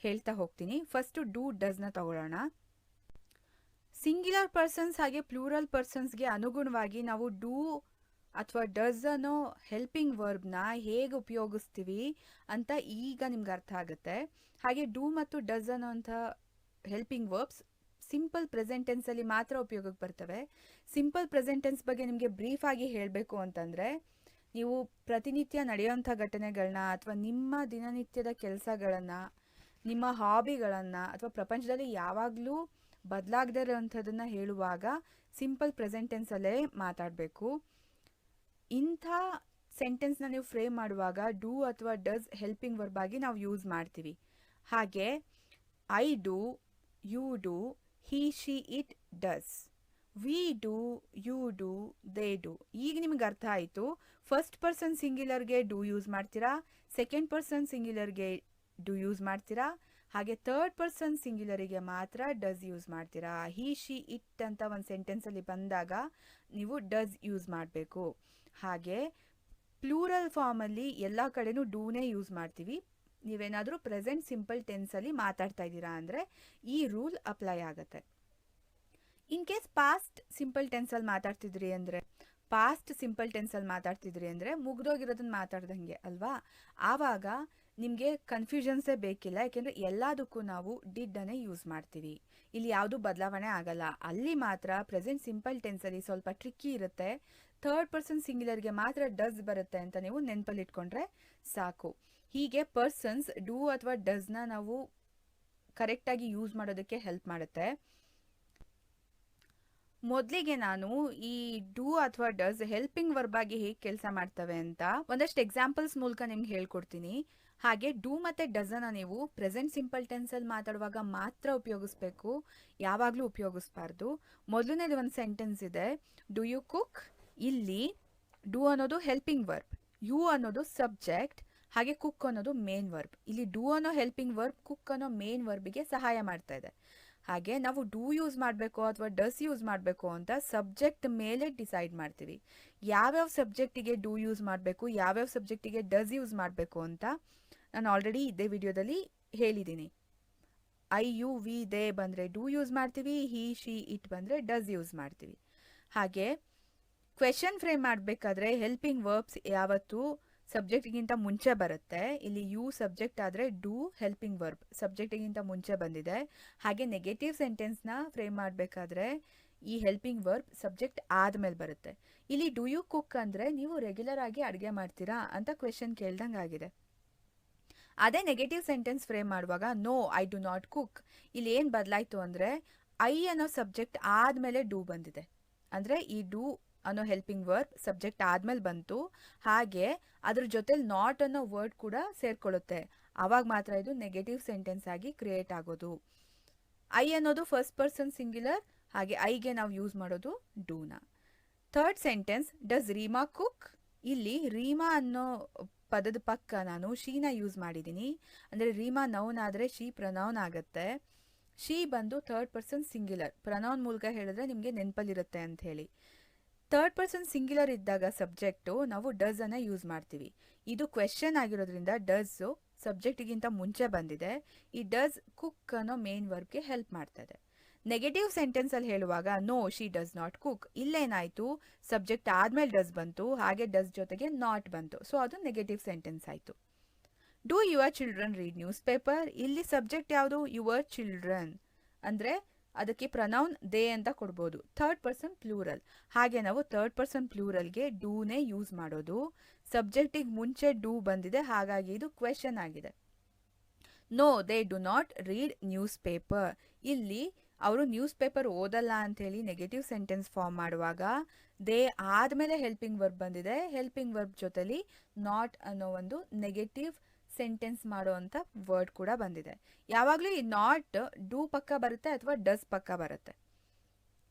ಹೇಳ್ತಾ ಹೋಗ್ತೀನಿ. ಫಸ್ಟು ಡೂ ಡಸ್ನ ತಗೊಳ್ಳೋಣ. ಸಿಂಗ್ಯುಲರ್ ಪರ್ಸನ್ಸ್ ಹಾಗೆ ಪ್ಲೂರಲ್ ಪರ್ಸನ್ಸ್ಗೆ ಅನುಗುಣವಾಗಿ ನಾವು ಡೂ ಅಥವಾ ಡಸ್ ಅನ್ನೋ ಹೆಲ್ಪಿಂಗ್ ವರ್ಬ್ನ ಹೇಗೆ ಉಪಯೋಗಿಸ್ತೀವಿ ಅಂತ ಈಗ ನಿಮ್ಗೆ ಅರ್ಥ ಆಗುತ್ತೆ. ಹಾಗೆ ಡೂ ಮತ್ತು ಡಸ್ ಅನ್ನೋಂಥ ಹೆಲ್ಪಿಂಗ್ ವರ್ಬ್ಸ್ ಸಿಂಪಲ್ ಪ್ರೆಸೆಂಟ್ ಟೆನ್ಸಲ್ಲಿ ಮಾತ್ರ ಉಪಯೋಗಕ್ಕೆ ಬರ್ತವೆ. ಸಿಂಪಲ್ ಪ್ರೆಸೆಂಟ್ ಟೆನ್ಸ್ ಬಗ್ಗೆ ನಿಮಗೆ ಬ್ರೀಫ್ ಆಗಿ ಹೇಳಬೇಕು ಅಂತಂದರೆ, ನೀವು ಪ್ರತಿನಿತ್ಯ ನಡೆಯೋಂಥ ಘಟನೆಗಳನ್ನ ಅಥವಾ ನಿಮ್ಮ ದಿನನಿತ್ಯದ ಕೆಲಸಗಳನ್ನು, ನಿಮ್ಮ ಹಾಬಿಗಳನ್ನು ಅಥವಾ ಪ್ರಪಂಚದಲ್ಲಿ ಯಾವಾಗಲೂ ಬದಲಾಗದೇ ಇರೋವಂಥದ್ದನ್ನು ಹೇಳುವಾಗ ಸಿಂಪಲ್ ಪ್ರೆಸೆಂಟ್ ಟೆನ್ಸಲ್ಲೇ ಮಾತಾಡಬೇಕು. ಇಂಥ ಸೆಂಟೆನ್ಸ್ನ ನೀವು ಫ್ರೇಮ್ ಮಾಡುವಾಗ ಡೂ ಅಥವಾ ಡಸ್ ಹೆಲ್ಪಿಂಗ್ ವರ್ಬ್ ಆಗಿ ನಾವು ಯೂಸ್ ಮಾಡ್ತೀವಿ. ಹಾಗೆ I do, you do, he she it does, we do, you do, they do. ಈಗ ನಿಮ್ಗೆ ಅರ್ಥ ಆಯಿತು. ಫಸ್ಟ್ ಪರ್ಸನ್ ಸಿಂಗ್ಯುಲರ್ಗೆ ಡೂ ಯೂಸ್ ಮಾಡ್ತೀರಾ, ಸೆಕೆಂಡ್ ಪರ್ಸನ್ ಸಿಂಗ್ಯುಲರ್ಗೆ ಡೂ ಯೂಸ್ ಮಾಡ್ತೀರಾ, ಹಾಗೆ ಥರ್ಡ್ ಪರ್ಸನ್ ಸಿಂಗ್ಯುಲರಿಗೆ ಮಾತ್ರ ಡಸ್ ಯೂಸ್ ಮಾಡ್ತೀರಾ. ಹಿ ಶಿ ಇಟ್ ಅಂತ ಒಂದು ಸೆಂಟೆನ್ಸಲ್ಲಿ ಬಂದಾಗ ನೀವು ಡಸ್ ಯೂಸ್ ಮಾಡಬೇಕು. ಹಾಗೆ ಪ್ಲೂರಲ್ ಫಾರ್ಮಲ್ಲಿ ಎಲ್ಲ ಕಡೆನೂ ಡೂನೇ ಯೂಸ್ ಮಾಡ್ತೀವಿ. ನೀವೇನಾದರೂ ಪ್ರೆಸೆಂಟ್ ಸಿಂಪಲ್ ಟೆನ್ಸಲ್ಲಿ ಮಾತಾಡ್ತಾ ಇದ್ದೀರಾ ಅಂದರೆ ಈ ರೂಲ್ ಅಪ್ಲೈ ಆಗುತ್ತೆ. ಇನ್ ಕೇಸ್ ಪಾಸ್ಟ್ ಸಿಂಪಲ್ ಟೆನ್ಸಲ್ಲಿ ಮಾತಾಡ್ತಿದ್ರಿ ಅಂದರೆ ಮುಗ್ದೋಗಿರೋದನ್ನ ಮಾತಾಡ್ದಂಗೆ ಅಲ್ವಾ? ಆವಾಗ ನಿಮಗೆ ಕನ್ಫ್ಯೂಷನ್ಸೇ ಬೇಕಿಲ್ಲ, ಯಾಕೆಂದರೆ ಎಲ್ಲದಕ್ಕೂ ನಾವು ಡಿಡ್ ಅನ್ನೇ ಯೂಸ್ ಮಾಡ್ತೀವಿ. ಇಲ್ಲಿ ಯಾವುದೂ ಬದಲಾವಣೆ ಆಗಲ್ಲ. ಅಲ್ಲಿ ಮಾತ್ರ ಪ್ರೆಸೆಂಟ್ ಸಿಂಪಲ್ ಟೆನ್ಸಲ್ಲಿ ಸ್ವಲ್ಪ ಟ್ರಿಕ್ಕಿ ಇರುತ್ತೆ. ಥರ್ಡ್ ಪರ್ಸನ್ ಸಿಂಗ್ಯುಲರ್ಗೆ ಮಾತ್ರ ಡಸ್ ಬರುತ್ತೆ ಅಂತ ನೀವು ನೆನಪಲ್ಲಿ ಇಟ್ಕೊಂಡ್ರೆ ಸಾಕು. ಹೀಗೆ ಪರ್ಸನ್ಸ್ ಡೂ ಅಥವಾ ಡಸ್ನ ನಾವು ಕರೆಕ್ಟಾಗಿ ಯೂಸ್ ಮಾಡೋದಕ್ಕೆ ಹೆಲ್ಪ್ ಮಾಡುತ್ತೆ. ಮೊದಲಿಗೆ ನಾನು ಈ ಡೂ ಅಥವಾ ಡಸ್ ಹೆಲ್ಪಿಂಗ್ ವರ್ಬ್ ಆಗಿ ಹೇಗೆ ಕೆಲಸ ಮಾಡ್ತವೆ ಅಂತ ಒಂದಷ್ಟು ಎಕ್ಸಾಂಪಲ್ಸ್ ಮೂಲಕ ನಿಮ್ಗೆ ಹೇಳ್ಕೊಡ್ತೀನಿ. ಹಾಗೆ ಡೂ ಮತ್ತು ಡಸನ್ನ ನೀವು ಪ್ರೆಸೆಂಟ್ ಸಿಂಪಲ್ ಟೆನ್ಸಲ್ಲಿ ಮಾತಾಡುವಾಗ ಮಾತ್ರ ಉಪಯೋಗಿಸ್ಬೇಕು, ಯಾವಾಗಲೂ ಉಪಯೋಗಿಸ್ಬಾರ್ದು. ಮೊದಲನೇದು ಒಂದು ಸೆಂಟೆನ್ಸ್ ಇದೆ, ಡು ಯು ಕುಕ್. ಇಲ್ಲಿ ಡೂ ಅನ್ನೋದು ಹೆಲ್ಪಿಂಗ್ ವರ್ಬ್, ಯು ಅನ್ನೋದು ಸಬ್ಜೆಕ್ಟ್, ಹಾಗೆ ಕುಕ್ ಅನ್ನೋದು ಮೇನ್ ವರ್ಬ್. ಇಲ್ಲಿ ಡೂ ಅನ್ನೋ ಹೆಲ್ಪಿಂಗ್ ವರ್ಬ್ ಕುಕ್ ಅನ್ನೋ ಮೇನ್ ವರ್ಬಿಗೆ ಸಹಾಯ ಮಾಡ್ತಾ ಇದೆ. ಹಾಗೆ ನಾವು ಡೂ ಯೂಸ್ ಮಾಡಬೇಕು ಅಥವಾ ಡಸ್ ಯೂಸ್ ಮಾಡಬೇಕು ಅಂತ ಸಬ್ಜೆಕ್ಟ್ ಮೇಲೆ ಡಿಸೈಡ್ ಮಾಡ್ತೀವಿ. ಯಾವ್ಯಾವ ಸಬ್ಜೆಕ್ಟಿಗೆ ಡೂ ಯೂಸ್ ಮಾಡಬೇಕು, ಯಾವ್ಯಾವ ಸಬ್ಜೆಕ್ಟಿಗೆ ಡಸ್ ಯೂಸ್ ಮಾಡಬೇಕು ಅಂತ ನಾನು ಆಲ್ರೆಡಿ ಇದೇ ವಿಡಿಯೋದಲ್ಲಿ ಹೇಳಿದ್ದೀನಿ. ಐ ಯು ವಿ ದೇ ಬಂದರೆ ಡೂ ಯೂಸ್ ಮಾಡ್ತೀವಿ, ಹಿ ಶಿ ಇಟ್ ಬಂದರೆ ಡಸ್ ಯೂಸ್ ಮಾಡ್ತೀವಿ. ಹಾಗೆ ಕ್ವೆಶನ್ ಫ್ರೇಮ್ ಮಾಡಬೇಕಾದ್ರೆ ಹೆಲ್ಪಿಂಗ್ ವರ್ಬ್ಸ್ ಯಾವತ್ತೂ ಸಬ್ಜೆಕ್ಟಿಗಿಂತ ಮುಂಚೆ ಬರುತ್ತೆ. ಇಲ್ಲಿ ಯು ಸಬ್ಜೆಕ್ಟ್ ಆದರೆ ಡೂ ಹೆಲ್ಪಿಂಗ್ ವರ್ಬ್ ಸಬ್ಜೆಕ್ಟಿಗಿಂತ ಮುಂಚೆ ಬಂದಿದೆ. ಹಾಗೆ ನೆಗೆಟಿವ್ ಸೆಂಟೆನ್ಸ್ನ ಫ್ರೇಮ್ ಮಾಡಬೇಕಾದ್ರೆ ಈ ಹೆಲ್ಪಿಂಗ್ ವರ್ಬ್ ಸಬ್ಜೆಕ್ಟ್ ಆದಮೇಲೆ ಬರುತ್ತೆ. ಇಲ್ಲಿ ಡೂ ಯು ಕುಕ್ ಅಂದರೆ ನೀವು ರೆಗ್ಯುಲರ್ ಆಗಿ ಅಡುಗೆ ಮಾಡ್ತೀರಾ ಅಂತ ಕ್ವೆಶನ್ ಕೇಳ್ದಂಗೆ ಆಗಿದೆ. ಅದೇ ನೆಗೆಟಿವ್ ಸೆಂಟೆನ್ಸ್ ಫ್ರೇಮ್ ಮಾಡುವಾಗ no I do not cook, ಇಲ್ಲಿ ಏನು ಬದಲಾಯಿತು ಅಂದರೆ ಐ ಅನ್ನೋ ಸಬ್ಜೆಕ್ಟ್ ಆದಮೇಲೆ ಡೂ ಬಂದಿದೆ. ಅಂದರೆ ಈ ಡೂ ಅನ್ನೋ ಹೆಲ್ಪಿಂಗ್ ವರ್ಬ್ ಸಬ್ಜೆಕ್ಟ್ ಆದಮೇಲೆ ಬಂತು. ಹಾಗೆ ಅದ್ರ ಜೊತೆಲಿ ನಾಟ್ ಅನ್ನೋ ವರ್ಡ್ ಕೂಡ ಸೇರ್ಕೊಳ್ಳುತ್ತೆ. ಆವಾಗ ಮಾತ್ರ ಇದು ನೆಗೆಟಿವ್ ಸೆಂಟೆನ್ಸ್ ಆಗಿ ಕ್ರಿಯೇಟ್ ಆಗೋದು. ಐ ಅನ್ನೋದು ಫಸ್ಟ್ ಪರ್ಸನ್ ಸಿಂಗ್ಯುಲರ್, ಹಾಗೆ ಐಗೆ ನಾವು ಯೂಸ್ ಮಾಡೋದು ಡೂನ. Third sentence, does Reema cook. ಇಲ್ಲಿ ರೀಮಾ ಅನ್ನೋ ಪದದ ಪಕ್ಕ ನಾನು ಶೀನ ಯೂಸ್ ಮಾಡಿದ್ದೀನಿ. ಅಂದರೆ ರೀಮಾ ನೌನ್ ಆದರೆ ಶಿ ಪ್ರನೌನ್ ಆಗುತ್ತೆ. ಶಿ ಬಂದು ಥರ್ಡ್ ಪರ್ಸನ್ ಸಿಂಗ್ಯುಲರ್, ಪ್ರನೌನ್ ಮೂಲಕ ಹೇಳಿದ್ರೆ ನಿಮಗೆ ನೆನಪಲ್ಲಿರುತ್ತೆ ಅಂತ ಹೇಳಿ. ಥರ್ಡ್ ಪರ್ಸನ್ ಸಿಂಗ್ಯುಲರ್ ಇದ್ದಾಗ ಸಬ್ಜೆಕ್ಟು ನಾವು ಡಸ್ ಅನ್ನ ಯೂಸ್ ಮಾಡ್ತೀವಿ. ಇದು ಕ್ವೆಶನ್ ಆಗಿರೋದ್ರಿಂದ ಡಸ್ಸು ಸಬ್ಜೆಕ್ಟಿಗಿಂತ ಮುಂಚೆ ಬಂದಿದೆ. ಈ ಡಸ್ ಕುಕ್ ಅನ್ನೋ ಮೇನ್ ವರ್ಬ್ಗೆ ಹೆಲ್ಪ್ ಮಾಡ್ತದೆ. ನೆಗೆಟಿವ್ ಸೆಂಟೆನ್ಸಲ್ಲಿ ಹೇಳುವಾಗ no she does not cook, ಇಲ್ಲೇನಾಯಿತು ಸಬ್ಜೆಕ್ಟ್ ಆದಮೇಲೆ ಡಸ್ ಬಂತು, ಹಾಗೆ ಡಸ್ ಜೊತೆಗೆ ನಾಟ್ ಬಂತು. ಸೊ ಅದು ನೆಗೆಟಿವ್ ಸೆಂಟೆನ್ಸ್ ಆಯಿತು. Do your children read newspaper. ಇಲ್ಲಿ ಸಬ್ಜೆಕ್ಟ್ ಯಾವುದು? Your children. ಅಂದರೆ ಅದಕ್ಕೆ ಪ್ರನೌನ್ ದೇ ಅಂತ ಕೊಡ್ಬೋದು. ಥರ್ಡ್ ಪರ್ಸನ್ ಪ್ಲೂರಲ್, ಹಾಗೆ ನಾವು ಥರ್ಡ್ ಪರ್ಸನ್ ಪ್ಲೂರಲ್ಗೆ ಡೂನೇ ಯೂಸ್ ಮಾಡೋದು. ಸಬ್ಜೆಕ್ಟಿಗೆ ಮುಂಚೆ ಡೂ ಬಂದಿದೆ, ಹಾಗಾಗಿ ಇದು ಕ್ವೆಶನ್ ಆಗಿದೆ. No they do not read newspaper. ಇಲ್ಲಿ ಅವರು ನ್ಯೂಸ್ ಪೇಪರ್ ಓದಲ್ಲ ಅಂಥೇಳಿ ನೆಗೆಟಿವ್ ಸೆಂಟೆನ್ಸ್ ಫಾರ್ಮ್ ಮಾಡುವಾಗ ದೇ ಆದಮೇಲೆ ಹೆಲ್ಪಿಂಗ್ ವರ್ಬ್ ಬಂದಿದೆ. ಹೆಲ್ಪಿಂಗ್ ವರ್ಬ್ ಜೊತೆಲಿ ನಾಟ್ ಅನ್ನೋ ಒಂದು ನೆಗೆಟಿವ್ ಸೆಂಟೆನ್ಸ್ ಮಾಡುವಂಥ ವರ್ಡ್ ಕೂಡ ಬಂದಿದೆ. ಯಾವಾಗಲೂ ಈ ನಾಟ್ ಡೂ ಪಕ್ಕ ಬರುತ್ತೆ ಅಥವಾ ಡಸ್ ಪಕ್ಕ ಬರುತ್ತೆ.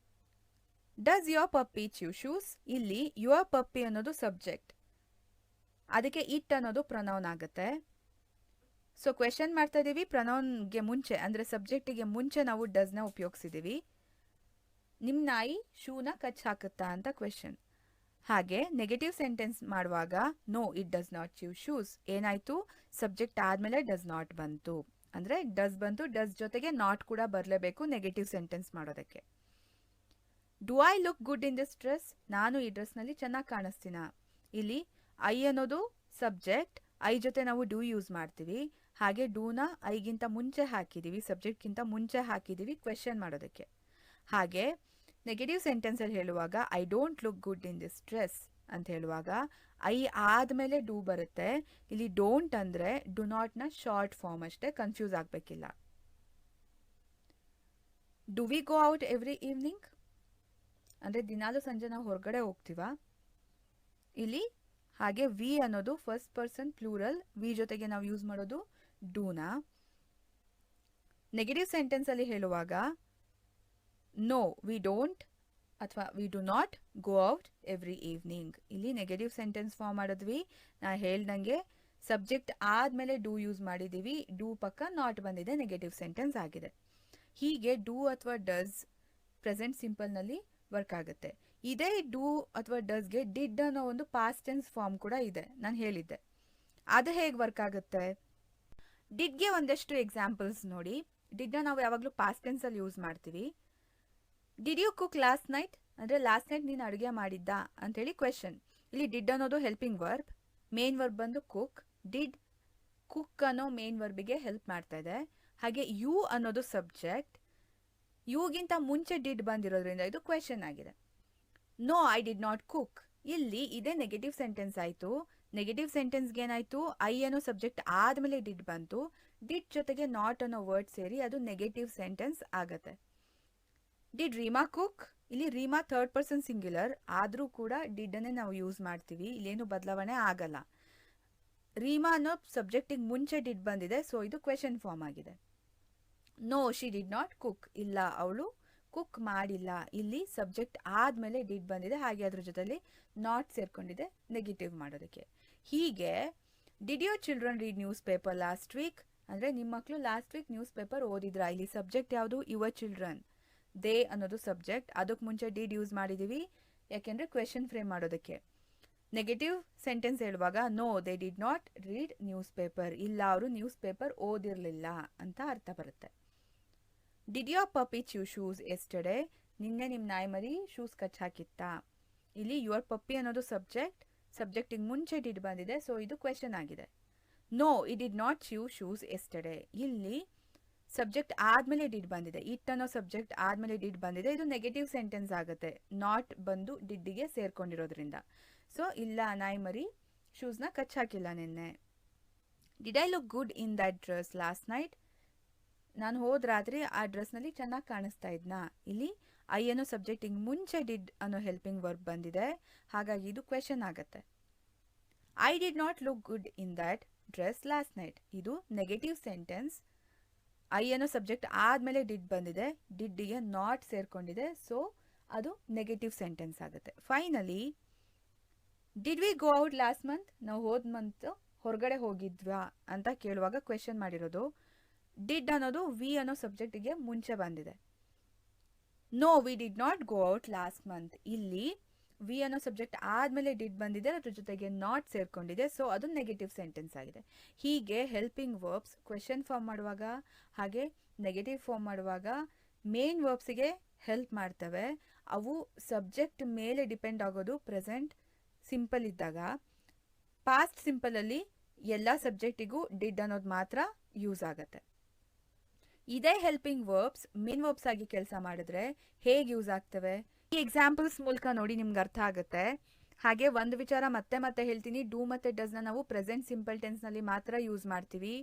Does your Pappi chew shoes. ಇಲ್ಲಿ ಯುವರ್ ಪಪ್ಪಿ ಅನ್ನೋದು ಸಬ್ಜೆಕ್ಟ್, ಅದಕ್ಕೆ ಇಟ್ ಅನ್ನೋದು ಪ್ರನೌನ್ ಆಗುತ್ತೆ. ಸೊ ಕ್ವೆಶನ್ ಮಾಡ್ತಾ ಇದ್ದೀವಿ, ಪ್ರನೌನ್ಗೆ ಮುಂಚೆ ಅಂದರೆ ಸಬ್ಜೆಕ್ಟಿಗೆ ಮುಂಚೆ ನಾವು ಡಸ್ನ ಉಪಯೋಗಿಸಿದ್ದೀವಿ. ನಿಮ್ಮ ನಾಯಿ ಶೂನ ಕಚ್ ಹಾಕುತ್ತಾ ಅಂತ ಕ್ವೆಶನ್. ಹಾಗೆ ನೆಗೆಟಿವ್ ಸೆಂಟೆನ್ಸ್ ಮಾಡುವಾಗ no it does not chew shoes. ಏನಾಯ್ತು, ಸಬ್ಜೆಕ್ಟ್ ಆದ್ಮೇಲೆ ಡಸ್ ನಾಟ್ ಬಂತು. ಅಂದ್ರೆ ಡಸ್ ಬಂತು, ಡಸ್ ಜೊತೆಗೆ ನಾಟ್ ಕೂಡ ಬರಲೇಬೇಕು ನೆಗೆಟಿವ್ ಸೆಂಟೆನ್ಸ್ ಮಾಡೋದಕ್ಕೆ. Do I look good in this dress? ನಾನು ಈ ಡ್ರೆಸ್ನಲ್ಲಿ ಚೆನ್ನಾಗಿ ಕಾಣಿಸ್ತೀನ. ಇಲ್ಲಿ ಐ ಅನ್ನೋದು ಸಬ್ಜೆಕ್ಟ್, ಐ ಜೊತೆ ನಾವು ಡೂ ಯೂಸ್ ಮಾಡ್ತೀವಿ. ಹಾಗೆ ಡೂನ ಐಗಿಂತ ಮುಂಚೆ ಹಾಕಿದೀವಿ, ಸಬ್ಜೆಕ್ಟ್ಗಿಂತ ಮುಂಚೆ ಹಾಕಿದೀವಿ ಕ್ವೆಶನ್ ಮಾಡೋದಕ್ಕೆ. ಹಾಗೆ ನೆಗೆಟಿವ್ ಸೆಂಟೆನ್ಸಲ್ಲಿ ಹೇಳುವಾಗ I don't look good in this dress ಅಂತ ಹೇಳುವಾಗ ಐ ಆದಮೇಲೆ ಡೂ ಬರುತ್ತೆ. ಇಲ್ಲಿ ಡೋಂಟ್ ಅಂದರೆ ಡು ನಾಟ್ನ ಶಾರ್ಟ್ ಫಾರ್ಮ್ ಅಷ್ಟೇ, ಕನ್ಫ್ಯೂಸ್ ಆಗಬೇಕಿಲ್ಲ. Do we go out every evening? ಅಂದರೆ ದಿನಾಲೂ ಸಂಜೆ ನಾವು ಹೊರಗಡೆ ಹೋಗ್ತೀವಾ? ಇಲ್ಲಿ ಹಾಗೆ ವಿ ಅನ್ನೋದು ಫಸ್ಟ್ ಪರ್ಸನ್ ಪ್ಲೂರಲ್, ವಿ ಜೊತೆಗೆ ನಾವು ಯೂಸ್ ಮಾಡೋದು ಡೂನ. ನೆಗೆಟಿವ್ ಸೆಂಟೆನ್ಸಲ್ಲಿ ಹೇಳುವಾಗ ನೋ ವಿ ಡೋಂಟ್ ಅಥವಾ we do not go out every evening. ಇಲ್ಲಿ ನೆಗೆಟಿವ್ ಸೆಂಟೆನ್ಸ್ ಫಾರ್ಮ್ ಮಾಡಿದ್ವಿ. ನಾ ಹೇಳ್ದಂಗೆ ಸಬ್ಜೆಕ್ಟ್ ಆದಮೇಲೆ ಡೂ ಯೂಸ್ ಮಾಡಿದ್ದೀವಿ, ಡೂ ಪಕ್ಕ ನಾಟ್ ಬಂದಿದೆ, ನೆಗೆಟಿವ್ ಸೆಂಟೆನ್ಸ್ ಆಗಿದೆ. ಹೀಗೆ ಡೂ ಅಥವಾ ಡಸ್ ಪ್ರೆಸೆಂಟ್ ಸಿಂಪಲ್ನಲ್ಲಿ ವರ್ಕ್ ಆಗುತ್ತೆ. ಇದೇ ಡೂ ಅಥವಾ ಡಸ್ಗೆ ಡಿಡ್ ಅನ್ನೋ ಒಂದು ಪಾಸ್ಟ್ ಟೆನ್ಸ್ ಫಾರ್ಮ್ ಕೂಡ ಇದೆ, ನಾನು ಹೇಳಿದ್ದೆ. ಅದು ಹೇಗೆ ವರ್ಕ್ ಆಗುತ್ತೆ? ಡಿಡ್ಗೆ ಒಂದಷ್ಟು ಎಕ್ಸಾಂಪಲ್ಸ್ ನೋಡಿ. ಡಿಡ್ನ ನಾವು ಯಾವಾಗಲೂ ಪಾಸ್ಟ್ ಟೆನ್ಸಲ್ಲಿ ಯೂಸ್ ಮಾಡ್ತೀವಿ. Did you cook last night? ಅಂದರೆ ಲಾಸ್ಟ್ ನೈಟ್ ನೀನು ಅಡುಗೆ ಮಾಡಿದ್ದ ಅಂಥೇಳಿ ಕ್ವೆಶನ್. ಇಲ್ಲಿ ಡಿಡ್ ಅನ್ನೋದು ಹೆಲ್ಪಿಂಗ್ ವರ್ಬ್, ಮೇನ್ ವರ್ಬ್ ಬಂದು ಕುಕ್. ಡಿಡ್ ಕುಕ್ ಅನ್ನೋ ಮೇನ್ ವರ್ಬಿಗೆ ಹೆಲ್ಪ್ ಮಾಡ್ತಾ ಇದೆ. ಹಾಗೆ ಯು ಅನ್ನೋದು ಸಬ್ಜೆಕ್ಟ್, ಯುಗಿಂತ ಮುಂಚೆ ಡಿಡ್ ಬಂದಿರೋದ್ರಿಂದ ಇದು ಕ್ವೆಶನ್ ಆಗಿದೆ. No I did not cook, ಇಲ್ಲಿ ಇದೇ ನೆಗೆಟಿವ್ ಸೆಂಟೆನ್ಸ್ ಆಯಿತು. ನೆಗೆಟಿವ್ ಸೆಂಟೆನ್ಸ್ಗೆ ಏನಾಯಿತು, ಐ ಅನ್ನೋ ಸಬ್ಜೆಕ್ಟ್ ಆದಮೇಲೆ ಡಿಡ್ ಬಂತು, ಡಿಡ್ ಜೊತೆಗೆ ನಾಟ್ ಅನ್ನೋ ವರ್ಡ್ ಸೇರಿ ಅದು ನೆಗೆಟಿವ್ ಸೆಂಟೆನ್ಸ್ ಆಗತ್ತೆ. Did Reema cook? ಇಲ್ಲಿ ರೀಮಾ ಥರ್ಡ್ ಪರ್ಸನ್ ಸಿಂಗ್ಯುಲರ್ ಆದರೂ ಕೂಡ ಡಿಡ್ ಅನ್ನೇ ನಾವು ಯೂಸ್ ಮಾಡ್ತೀವಿ, ಇಲ್ಲೇನು ಬದಲಾವಣೆ ಆಗಲ್ಲ. ರೀಮಾ ಅನ್ನೋ ಸಬ್ಜೆಕ್ಟಿಗೆ ಮುಂಚೆ ಡಿಡ್ ಬಂದಿದೆ, ಸೊ ಇದು ಕ್ವೆಶನ್ ಫಾರ್ಮ್ ಆಗಿದೆ. No she did not cook, ಇಲ್ಲ ಅವಳು ಕುಕ್ ಮಾಡಿಲ್ಲ, ಇಲ್ಲಿ ಸಬ್ಜೆಕ್ಟ್ ಆದಮೇಲೆ ಡಿಡ್ ಬಂದಿದೆ, ಹಾಗೆ ಅದ್ರ ಜೊತೆಲಿ ನಾಟ್ ಸೇರ್ಕೊಂಡಿದೆ ನೆಗೆಟಿವ್ ಮಾಡೋದಕ್ಕೆ. ಹೀಗೆ did your children read newspaper last week? ಅಂದರೆ ನಿಮ್ಮ ಮಕ್ಕಳು ಲಾಸ್ಟ್ ವೀಕ್ ನ್ಯೂಸ್ ಪೇಪರ್ ಓದಿದ್ರಾ? ಇಲ್ಲಿ ಸಬ್ಜೆಕ್ಟ್ ಯಾವುದು? Your children. ದೇ ಅನ್ನೋದು ಸಬ್ಜೆಕ್ಟ್, ಅದಕ್ಕೆ ಮುಂಚೆ ಡಿಡ್ ಯೂಸ್ ಮಾಡಿದ್ದೀವಿ ಯಾಕೆಂದರೆ ಕ್ವೆಶನ್ ಫ್ರೇಮ್ ಮಾಡೋದಕ್ಕೆ. ನೆಗೆಟಿವ್ ಸೆಂಟೆನ್ಸ್ ಹೇಳುವಾಗ no they did not read newspaper, ಇಲ್ಲ ಅವರು ನ್ಯೂಸ್ ಪೇಪರ್ ಓದಿರಲಿಲ್ಲ ಅಂತ ಅರ್ಥ ಬರುತ್ತೆ. Did your puppy chew shoes yesterday? ನಿನ್ನೆ ನಿಮ್ಮ ನಾಯಿ ಮರಿ ಶೂಸ್ ಕಚ್ ಹಾಕಿತ್ತಾ? ಇಲ್ಲಿ ಯುವರ್ ಪಪ್ಪಿ ಅನ್ನೋದು ಸಬ್ಜೆಕ್ಟ್, ಸಬ್ಜೆಕ್ಟಿಗೆ ಮುಂಚೆ ಡಿಡ್ ಬಂದಿದೆ, ಸೊ ಇದು ಕ್ವೆಶನ್ ಆಗಿದೆ. No it did not chew shoes yesterday, ಇಲ್ಲಿ ಸಬ್ಜೆಕ್ಟ್ ಆದಮೇಲೆ ಡಿಡ್ ಬಂದಿದೆ, ಇಟ್ ಅನ್ನೋ ಸಬ್ಜೆಕ್ಟ್ ಆದಮೇಲೆ ಡಿಡ್ ಬಂದಿದೆ, ಇದು ನೆಗೆಟಿವ್ ಸೆಂಟೆನ್ಸ್ ಆಗುತ್ತೆ, ನಾಟ್ ಬಂದು ಡಿಡ್ಡಿಗೆ ಸೇರ್ಕೊಂಡಿರೋದ್ರಿಂದ. ಸೊ ಇಲ್ಲ ನಾಯಿ ಮರಿ ಶೂಸ್ನ ಕಚ್ ಹಾಕಿಲ್ಲ ನಿನ್ನೆ. Did I look good in that dress last night? ನಾನು ಹೋದ ರಾತ್ರಿ ಆ ಡ್ರೆಸ್ನಲ್ಲಿ ಚೆನ್ನಾಗಿ ಕಾಣಿಸ್ತಾ ಇದ್ನಾ? ಇಲ್ಲಿ ಐ ಅನ್ನೋ ಸಬ್ಜೆಕ್ಟಿಗೆ ಮುಂಚೆ ಡಿಡ್ ಅನ್ನೋ ಹೆಲ್ಪಿಂಗ್ ವರ್ಬ್ ಬಂದಿದೆ, ಹಾಗಾಗಿ ಇದು ಕ್ವೆಶನ್ ಆಗುತ್ತೆ. I did not look good in that dress last night, ಇದು ನೆಗೆಟಿವ್ ಸೆಂಟೆನ್ಸ್. ಐ ಅನ್ನೋ ಸಬ್ಜೆಕ್ಟ್ ಆದಮೇಲೆ ಡಿಡ್ ಬಂದಿದೆ, ಡಿಡ್ಡಿಗೆ ನಾಟ್ ಸೇರ್ಕೊಂಡಿದೆ, ಸೊ ಅದು ನೆಗೆಟಿವ್ ಸೆಂಟೆನ್ಸ್ ಆಗುತ್ತೆ. Finally did we go out last month? ನಾವು ಹೋದ ಮಂತ್ ಹೊರಗಡೆ ಹೋಗಿದ್ವಾ ಅಂತ ಕೇಳುವಾಗ ಕ್ವೆಶನ್ ಮಾಡಿರೋದು. ಡಿಡ್ ಅನ್ನೋದು ವಿ ಅನ್ನೋ ಸಬ್ಜೆಕ್ಟಿಗೆ ಮುಂಚೆ ಬಂದಿದೆ. No we did not go out last month, ಇಲ್ಲಿ ವಿ ಅನ್ನೋ ಸಬ್ಜೆಕ್ಟ್ ಆದಮೇಲೆ ಡಿಡ್ ಬಂದಿದೆ, ಅದ್ರ ಜೊತೆಗೆ ನಾಟ್ ಸೇರ್ಕೊಂಡಿದೆ, ಸೊ ಅದು ನೆಗೆಟಿವ್ ಸೆಂಟೆನ್ಸ್ ಆಗಿದೆ. ಹೀಗೆ ಹೆಲ್ಪಿಂಗ್ ವರ್ಬ್ಸ್ ಕ್ವೆಶನ್ ಫಾರ್ಮ್ ಮಾಡುವಾಗ ಹಾಗೆ ನೆಗೆಟಿವ್ ಫಾರ್ಮ್ ಮಾಡುವಾಗ ಮೇನ್ ವರ್ಬ್ಸಿಗೆ ಹೆಲ್ಪ್ ಮಾಡ್ತವೆ. ಅವು ಸಬ್ಜೆಕ್ಟ್ ಮೇಲೆ ಡಿಪೆಂಡ್ ಆಗೋದು ಪ್ರೆಸೆಂಟ್ ಸಿಂಪಲ್ ಇದ್ದಾಗ. ಪಾಸ್ಟ್ ಸಿಂಪಲಲ್ಲಿ ಎಲ್ಲ ಸಬ್ಜೆಕ್ಟಿಗೂ ಡಿಡ್ ಅನ್ನೋದು ಮಾತ್ರ ಯೂಸ್ ಆಗುತ್ತೆ. ಇದೇ ಹೆಲ್ಪಿಂಗ್ ವರ್ಬ್ಸ್ ಮೇನ್ ವರ್ಬ್ಸ್ ಆಗಿ ಕೆಲಸ ಮಾಡಿದ್ರೆ ಹೇಗೆ ಯೂಸ್ ಆಗ್ತವೆ? ಈ ಎಕ್ಸಾಂಪಲ್ಸ್ ಮೂಲಕ ನೋಡಿ ನಿಮ್ಗೆ ಅರ್ಥ ಆಗುತ್ತೆ. ಹಾಗೆ ಒಂದು ವಿಚಾರ ಮತ್ತೆ ಮತ್ತೆ ಹೇಳ್ತೀನಿ, ಡೂ ಮತ್ತು ಡಸ್ನ ನಾವು ಪ್ರೆಸೆಂಟ್ ಸಿಂಪಲ್ ಟೆನ್ಸ್ನಲ್ಲಿ ಮಾತ್ರ ಯೂಸ್ ಮಾಡ್ತೀವಿ.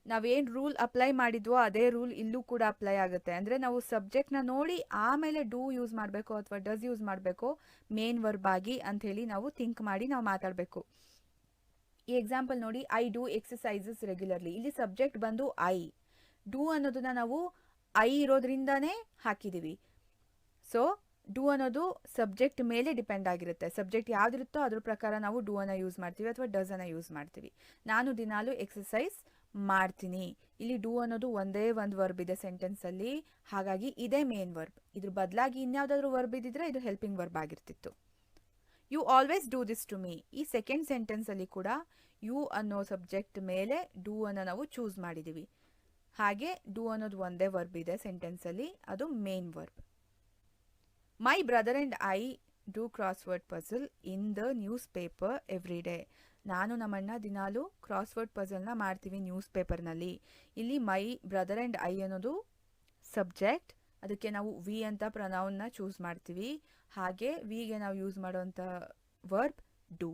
ನಾವೇನು ರೂಲ್ ಅಪ್ಲೈ ಮಾಡಿದ್ವೋ ಅದೇ ರೂಲ್ ಇಲ್ಲೂ ಕೂಡ ಅಪ್ಲೈ ಆಗುತ್ತೆ. ಅಂದರೆ ನಾವು ಸಬ್ಜೆಕ್ಟ್ನ ನೋಡಿ ಆಮೇಲೆ ಡೂ ಯೂಸ್ ಮಾಡಬೇಕು ಅಥವಾ ಡಸ್ ಯೂಸ್ ಮಾಡಬೇಕು ಮೇನ್ ವರ್ಬ್ ಆಗಿ ಅಂಥೇಳಿ ನಾವು ಥಿಂಕ್ ಮಾಡಿ ನಾವು ಮಾತಾಡಬೇಕು. ಈ ಎಕ್ಸಾಂಪಲ್ ನೋಡಿ, ಐ ಡೂ ಎಕ್ಸಸೈಸಸ್ ರೆಗ್ಯುಲರ್ಲಿ. ಇಲ್ಲಿ ಸಬ್ಜೆಕ್ಟ್ ಬಂದು ಐ, ಡೂ ಅನ್ನೋದನ್ನ ನಾವು ಐ ಇರೋದ್ರಿಂದಾನೇ ಹಾಕಿದ್ದೀವಿ. ಸೊ ಡೂ ಅನ್ನೋದು ಸಬ್ಜೆಕ್ಟ್ ಮೇಲೆ ಡಿಪೆಂಡ್ ಆಗಿರುತ್ತೆ. ಸಬ್ಜೆಕ್ಟ್ ಯಾವುದಿರುತ್ತೋ ಅದ್ರ ಪ್ರಕಾರ ನಾವು ಡೂ ಅನ್ನು ಯೂಸ್ ಮಾಡ್ತೀವಿ ಅಥವಾ ಡಸ್ ಅನ್ನು ಯೂಸ್ ಮಾಡ್ತೀವಿ. ನಾನು ದಿನಾಲು ಎಕ್ಸಸೈಸ್ ಮಾಡ್ತೀನಿ. ಇಲ್ಲಿ ಡೂ ಅನ್ನೋದು ಒಂದೇ ಒಂದು ವರ್ಬ್ ಇದೆ ಸೆಂಟೆನ್ಸಲ್ಲಿ, ಹಾಗಾಗಿ ಇದೇ ಮೇನ್ ವರ್ಬ್. ಇದ್ರ ಬದಲಾಗಿ ಇನ್ಯಾವುದಾದ್ರೂ ವರ್ಬ್ ಇದ್ದಿದ್ರೆ ಇದು ಹೆಲ್ಪಿಂಗ್ ವರ್ಬ್ ಆಗಿರ್ತಿತ್ತು. You always do this to me. ಈ ಸೆಕೆಂಡ್ ಸೆಂಟೆನ್ಸಲ್ಲಿ ಕೂಡ ಯು ಅನ್ನೋ ಸಬ್ಜೆಕ್ಟ್ ಮೇಲೆ ಡೂ ಅನ್ನು ನಾವು ಚೂಸ್ ಮಾಡಿದ್ದೀವಿ. ಹಾಗೆ ಡೂ ಅನ್ನೋದು ಒಂದೇ ವರ್ಬ್ ಇದೆ ಸೆಂಟೆನ್ಸಲ್ಲಿ, ಅದು main verb. My brother and I do crossword puzzle in the news paper every day. ನಾನು ನಮ್ಮಣ್ಣ ದಿನಾಲು ಕ್ರಾಸ್ವರ್ಡ್ ಪಜಲ್ನ ಮಾಡ್ತೀವಿ ನ್ಯೂಸ್ ಪೇಪರ್ನಲ್ಲಿ. ಇಲ್ಲಿ ಮೈ ಬ್ರದರ್ ಆ್ಯಂಡ್ ಐ ಅನ್ನೋದು ಸಬ್ಜೆಕ್ಟ್, ಅದಕ್ಕೆ ನಾವು ವಿ ಅಂತ ಪ್ರನೌನ್ನ ಚೂಸ್ ಮಾಡ್ತೀವಿ. ಹಾಗೆ ವಿಗೆ ನಾವು ಯೂಸ್ ಮಾಡೋಂಥ verb do.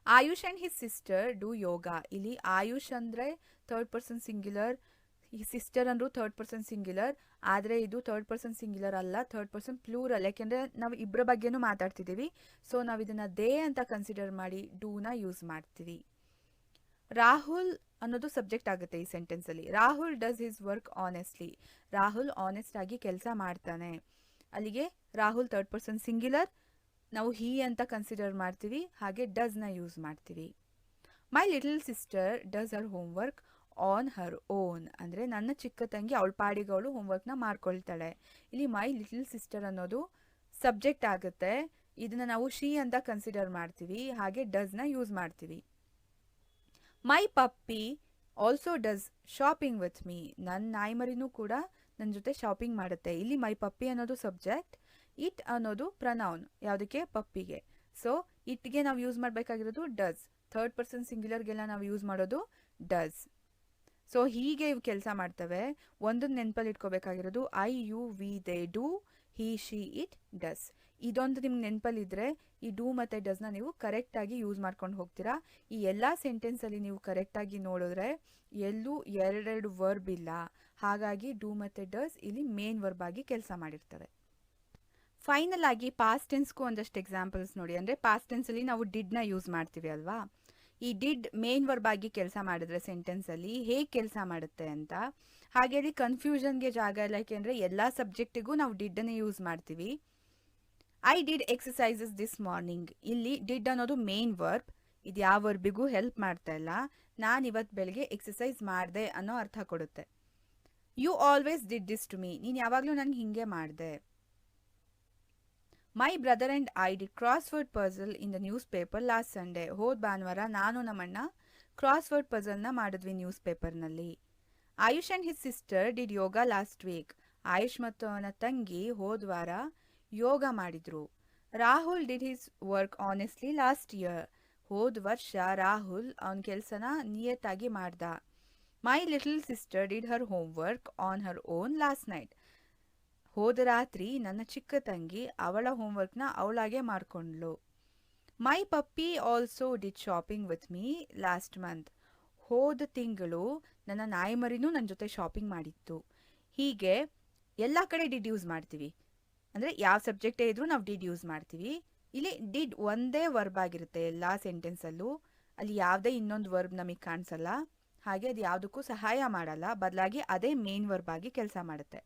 Ayush and his sister do yoga. ಇಲ್ಲಿ ಆಯುಷ್ ಅಂದರೆ ಥರ್ಡ್ ಪರ್ಸನ್ ಸಿಂಗ್ಯುಲರ್, ಈ ಸಿಸ್ಟರ್ ಅಂದರೂ ಥರ್ಡ್ ಪರ್ಸನ್ ಸಿಂಗ್ಯುಲರ್, ಆದರೆ ಇದು ಥರ್ಡ್ ಪರ್ಸನ್ ಸಿಂಗ್ಯುಲರ್ ಅಲ್ಲ, ಥರ್ಡ್ ಪರ್ಸನ್ ಪ್ಲೂರಲ್. ಯಾಕೆಂದರೆ ನಾವು ಇಬ್ಬರ ಬಗ್ಗೆನೂ ಮಾತಾಡ್ತಿದ್ದೀವಿ. ಸೊ ನಾವು ಇದನ್ನು ದೇ ಅಂತ ಕನ್ಸಿಡರ್ ಮಾಡಿ ಡೂನ ಯೂಸ್ ಮಾಡ್ತೀವಿ. ರಾಹುಲ್ ಅನ್ನೋದು ಸಬ್ಜೆಕ್ಟ್ ಆಗುತ್ತೆ ಈ ಸೆಂಟೆನ್ಸಲ್ಲಿ. Rahul does his work honestly. Rahul honest ಆಗಿ ಕೆಲಸ ಮಾಡ್ತಾನೆ. ಅಲ್ಲಿಗೆ ರಾಹುಲ್ ಥರ್ಡ್ ಪರ್ಸನ್ ಸಿಂಗ್ಯುಲರ್, ನಾವು ಹೀ ಅಂತ ಕನ್ಸಿಡರ್ ಮಾಡ್ತೀವಿ. ಹಾಗೆ ಡಸ್ನ ಯೂಸ್ ಮಾಡ್ತೀವಿ. ಮೈ little sister does Har homework on her own. ಅಂದರೆ ನನ್ನ ಚಿಕ್ಕ ತಂಗಿ ಅವಳ ಪಾಡಿಗೆ ಅವಳು ಹೋಮ್ವರ್ಕ್ನ ಮಾಡ್ಕೊಳ್ತಾಳೆ. ಇಲ್ಲಿ ಮೈ ಲಿಟಲ್ ಸಿಸ್ಟರ್ ಅನ್ನೋದು ಸಬ್ಜೆಕ್ಟ್ ಆಗುತ್ತೆ. ಇದನ್ನು ನಾವು ಶಿ ಅಂತ ಕನ್ಸಿಡರ್ ಮಾಡ್ತೀವಿ. ಹಾಗೆ ಡಸ್ನ ಯೂಸ್ ಮಾಡ್ತೀವಿ. My puppy also does shopping with me. ನನ್ನ ನಾಯಿಮರಿನೂ ಕೂಡ ನನ್ನ ಜೊತೆ ಶಾಪಿಂಗ್ ಮಾಡುತ್ತೆ. ಇಲ್ಲಿ ಮೈ ಪಪ್ಪಿ ಅನ್ನೋದು ಸಬ್ಜೆಕ್ಟ್, ಇಟ್ ಅನ್ನೋದು ಪ್ರನೌನ್. ಯಾವುದಕ್ಕೆ? ಪಪ್ಪಿಗೆ. ಸೊ ಇಟ್ಗೆ ನಾವು ಯೂಸ್ ಮಾಡಬೇಕಾಗಿರೋದು ಡಸ್. ಥರ್ಡ್ ಪರ್ಸನ್ ಸಿಂಗ್ಯುಲರ್ಗೆಲ್ಲ ನಾವು ಯೂಸ್ ಮಾಡೋದು ಡಸ್. ಸೊ ಹೀಗೆ ಇವು ಕೆಲಸ ಮಾಡ್ತವೆ. ಒಂದನ್ನು ನೆನಪಲ್ಲಿ ಇಟ್ಕೋಬೇಕಾಗಿರೋದು I you we they do, he she it does. ಇದೊಂದು ನಿಮ್ಗೆ ನೆನಪಲ್ಲಿದ್ದರೆ ಈ ಡೂ ಮತ್ತು ಡಸ್ನ ನೀವು ಕರೆಕ್ಟಾಗಿ ಯೂಸ್ ಮಾಡ್ಕೊಂಡು ಹೋಗ್ತೀರಾ. ಈ ಎಲ್ಲ ಸೆಂಟೆನ್ಸಲ್ಲಿ ನೀವು ಕರೆಕ್ಟಾಗಿ ನೋಡಿದ್ರೆ ಎಲ್ಲೂ ಎರಡೆರಡು ವರ್ಬ್ ಇಲ್ಲ. ಹಾಗಾಗಿ ಡೂ ಮತ್ತು ಡಸ್ ಇಲ್ಲಿ ಮೇನ್ ವರ್ಬ್ ಆಗಿ ಕೆಲಸ ಮಾಡಿರ್ತವೆ. ಫೈನಲ್ ಆಗಿ ಪಾಸ್ಟ್ ಟೆನ್ಸ್ಗೂ ಒಂದಷ್ಟು ಎಕ್ಸಾಂಪಲ್ಸ್ ನೋಡಿ. ಅಂದರೆ ಪಾಸ್ಟ್ ಟೆನ್ಸಲ್ಲಿ ನಾವು ಡಿಡ್ನ ಯೂಸ್ ಮಾಡ್ತೀವಿ ಅಲ್ವಾ. ಈ ಡಿಡ್ ಮೇನ್ ವರ್ಬ್ ಆಗಿ ಕೆಲಸ ಮಾಡಿದ್ರೆ ಸೆಂಟೆನ್ಸಲ್ಲಿ ಹೇಗೆ ಕೆಲಸ ಮಾಡುತ್ತೆ ಅಂತ. ಹಾಗೆ ಅಲ್ಲಿ ಕನ್ಫ್ಯೂಷನ್ಗೆ ಜಾಗ ಇಲ್ಲ, ಯಾಕೆಂದರೆ ಎಲ್ಲ ಸಬ್ಜೆಕ್ಟಿಗೂ ನಾವು ಡಿಡ್ಡನ್ನೇ ಯೂಸ್ ಮಾಡ್ತೀವಿ. I did exercises this morning. ಇಲ್ಲಿ ಡಿಡ್ ಅನ್ನೋದು ಮೇನ್ ವರ್ಬ್, ಇದು ಯಾವ ವರ್ಬಿಗೂ ಹೆಲ್ಪ್ ಮಾಡ್ತಾ ಇಲ್ಲ. ನಾನು ಇವತ್ತು ಬೆಳಗ್ಗೆ ಎಕ್ಸಸೈಸ್ ಮಾಡಿದೆ ಅನ್ನೋ ಅರ್ಥ ಕೊಡುತ್ತೆ. You always did this to me. ನೀನು ಯಾವಾಗಲೂ ನನಗೆ ಹಿಂಗೆ ಮಾಡಿದೆ. My brother and I did crossword puzzle in the newspaper last Sunday. ಹೋದ ಭಾನುವಾರ ನಾನು ನಮ್ಮಣ್ಣ ಕ್ರಾಸ್ವರ್ಡ್ ಪಜಲ್ನ ಮಾಡಿದ್ವಿ ನ್ಯೂಸ್ ಪೇಪರ್ನಲ್ಲಿ. Ayush and his sister did yoga last week. ಆಯುಷ್ ಮತ್ತು ಅವನ ತಂಗಿ ಹೋದ ವಾರ ಯೋಗ ಮಾಡಿದ್ರು. Rahul did his work honestly last year. ಹೋದ ವರ್ಷ ರಾಹುಲ್ ಅವನ ಕೆಲಸನ ನಿಯತ್ತಾಗಿ ಮಾಡ್ದ. My little sister did her homework on her own last night. ಹೋದ ರಾತ್ರಿ ನನ್ನ ಚಿಕ್ಕ ತಂಗಿ ಅವಳ ಹೋಮ್ವರ್ಕ್ನ ಅವಳಾಗೆ ಮಾಡಿಕೊಂಡ್ಳು. My puppy also did shopping with me last month. ಹೋದ ತಿಂಗಳು ನನ್ನ ನಾಯಿಮರಿನೂ ನನ್ನ ಜೊತೆ ಶಾಪಿಂಗ್ ಮಾಡಿತ್ತು. ಹೀಗೆ ಎಲ್ಲ ಕಡೆ ಡಿಡ್ ಯೂಸ್ ಮಾಡ್ತೀವಿ. ಅಂದರೆ ಯಾವ ಸಬ್ಜೆಕ್ಟೇ ಇದ್ರೂ ನಾವು ಡಿಡ್ ಯೂಸ್ ಮಾಡ್ತೀವಿ. ಇಲ್ಲಿ ಡಿಡ್ ಒಂದೇ ವರ್ಬ್ ಆಗಿರುತ್ತೆ ಎಲ್ಲ ಸೆಂಟೆನ್ಸಲ್ಲೂ. ಅಲ್ಲಿ ಯಾವುದೇ ಇನ್ನೊಂದು ವರ್ಬ್ ನಮಗೆ ಕಾಣಿಸಲ್ಲ. ಹಾಗೆ ಅದು ಯಾವುದಕ್ಕೂ ಸಹಾಯ ಮಾಡಲ್ಲ, ಬದಲಾಗಿ ಅದೇ ಮೇನ್ ವರ್ಬ್ ಆಗಿ ಕೆಲಸ ಮಾಡುತ್ತೆ.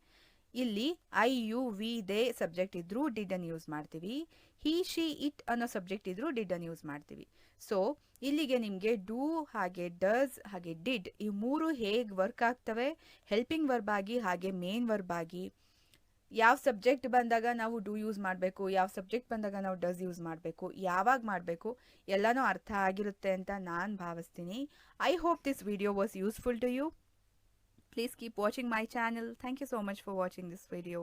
ಇಲ್ಲಿ I you we they subject ಇದ್ರೂ ಡಿಡ್ ಅನ್ನು ಯೂಸ್ ಮಾಡ್ತೀವಿ. ಹಿ ಶಿ ಇಟ್ ಅನ್ನೋ ಸಬ್ಜೆಕ್ಟ್ ಇದ್ರೂ ಡಿಡ್ ಅನ್ನು ಯೂಸ್ ಮಾಡ್ತೀವಿ. ಸೊ ಇಲ್ಲಿಗೆ ನಿಮಗೆ ಡೂ ಹಾಗೆ ಡಸ್ ಹಾಗೆ ಡಿಡ್ ಈ ಮೂರು ಹೇಗೆ ವರ್ಕ್ ಆಗ್ತವೆ ಹೆಲ್ಪಿಂಗ್ ವರ್ಬ್ ಆಗಿ ಹಾಗೆ ಮೇನ್ ವರ್ಬ್ ಆಗಿ, ಯಾವ ಸಬ್ಜೆಕ್ಟ್ ಬಂದಾಗ ನಾವು ಡೂ ಯೂಸ್ ಮಾಡಬೇಕು, ಯಾವ ಸಬ್ಜೆಕ್ಟ್ ಬಂದಾಗ ನಾವು ಡಸ್ ಯೂಸ್ ಮಾಡಬೇಕು, ಯಾವಾಗ ಮಾಡಬೇಕು ಎಲ್ಲನೂ ಅರ್ಥ ಆಗಿರುತ್ತೆ ಅಂತ ನಾನು ಭಾವಿಸ್ತೀನಿ. I hope this video was useful to you. Please keep watching my channel. Thank you so much for watching this video.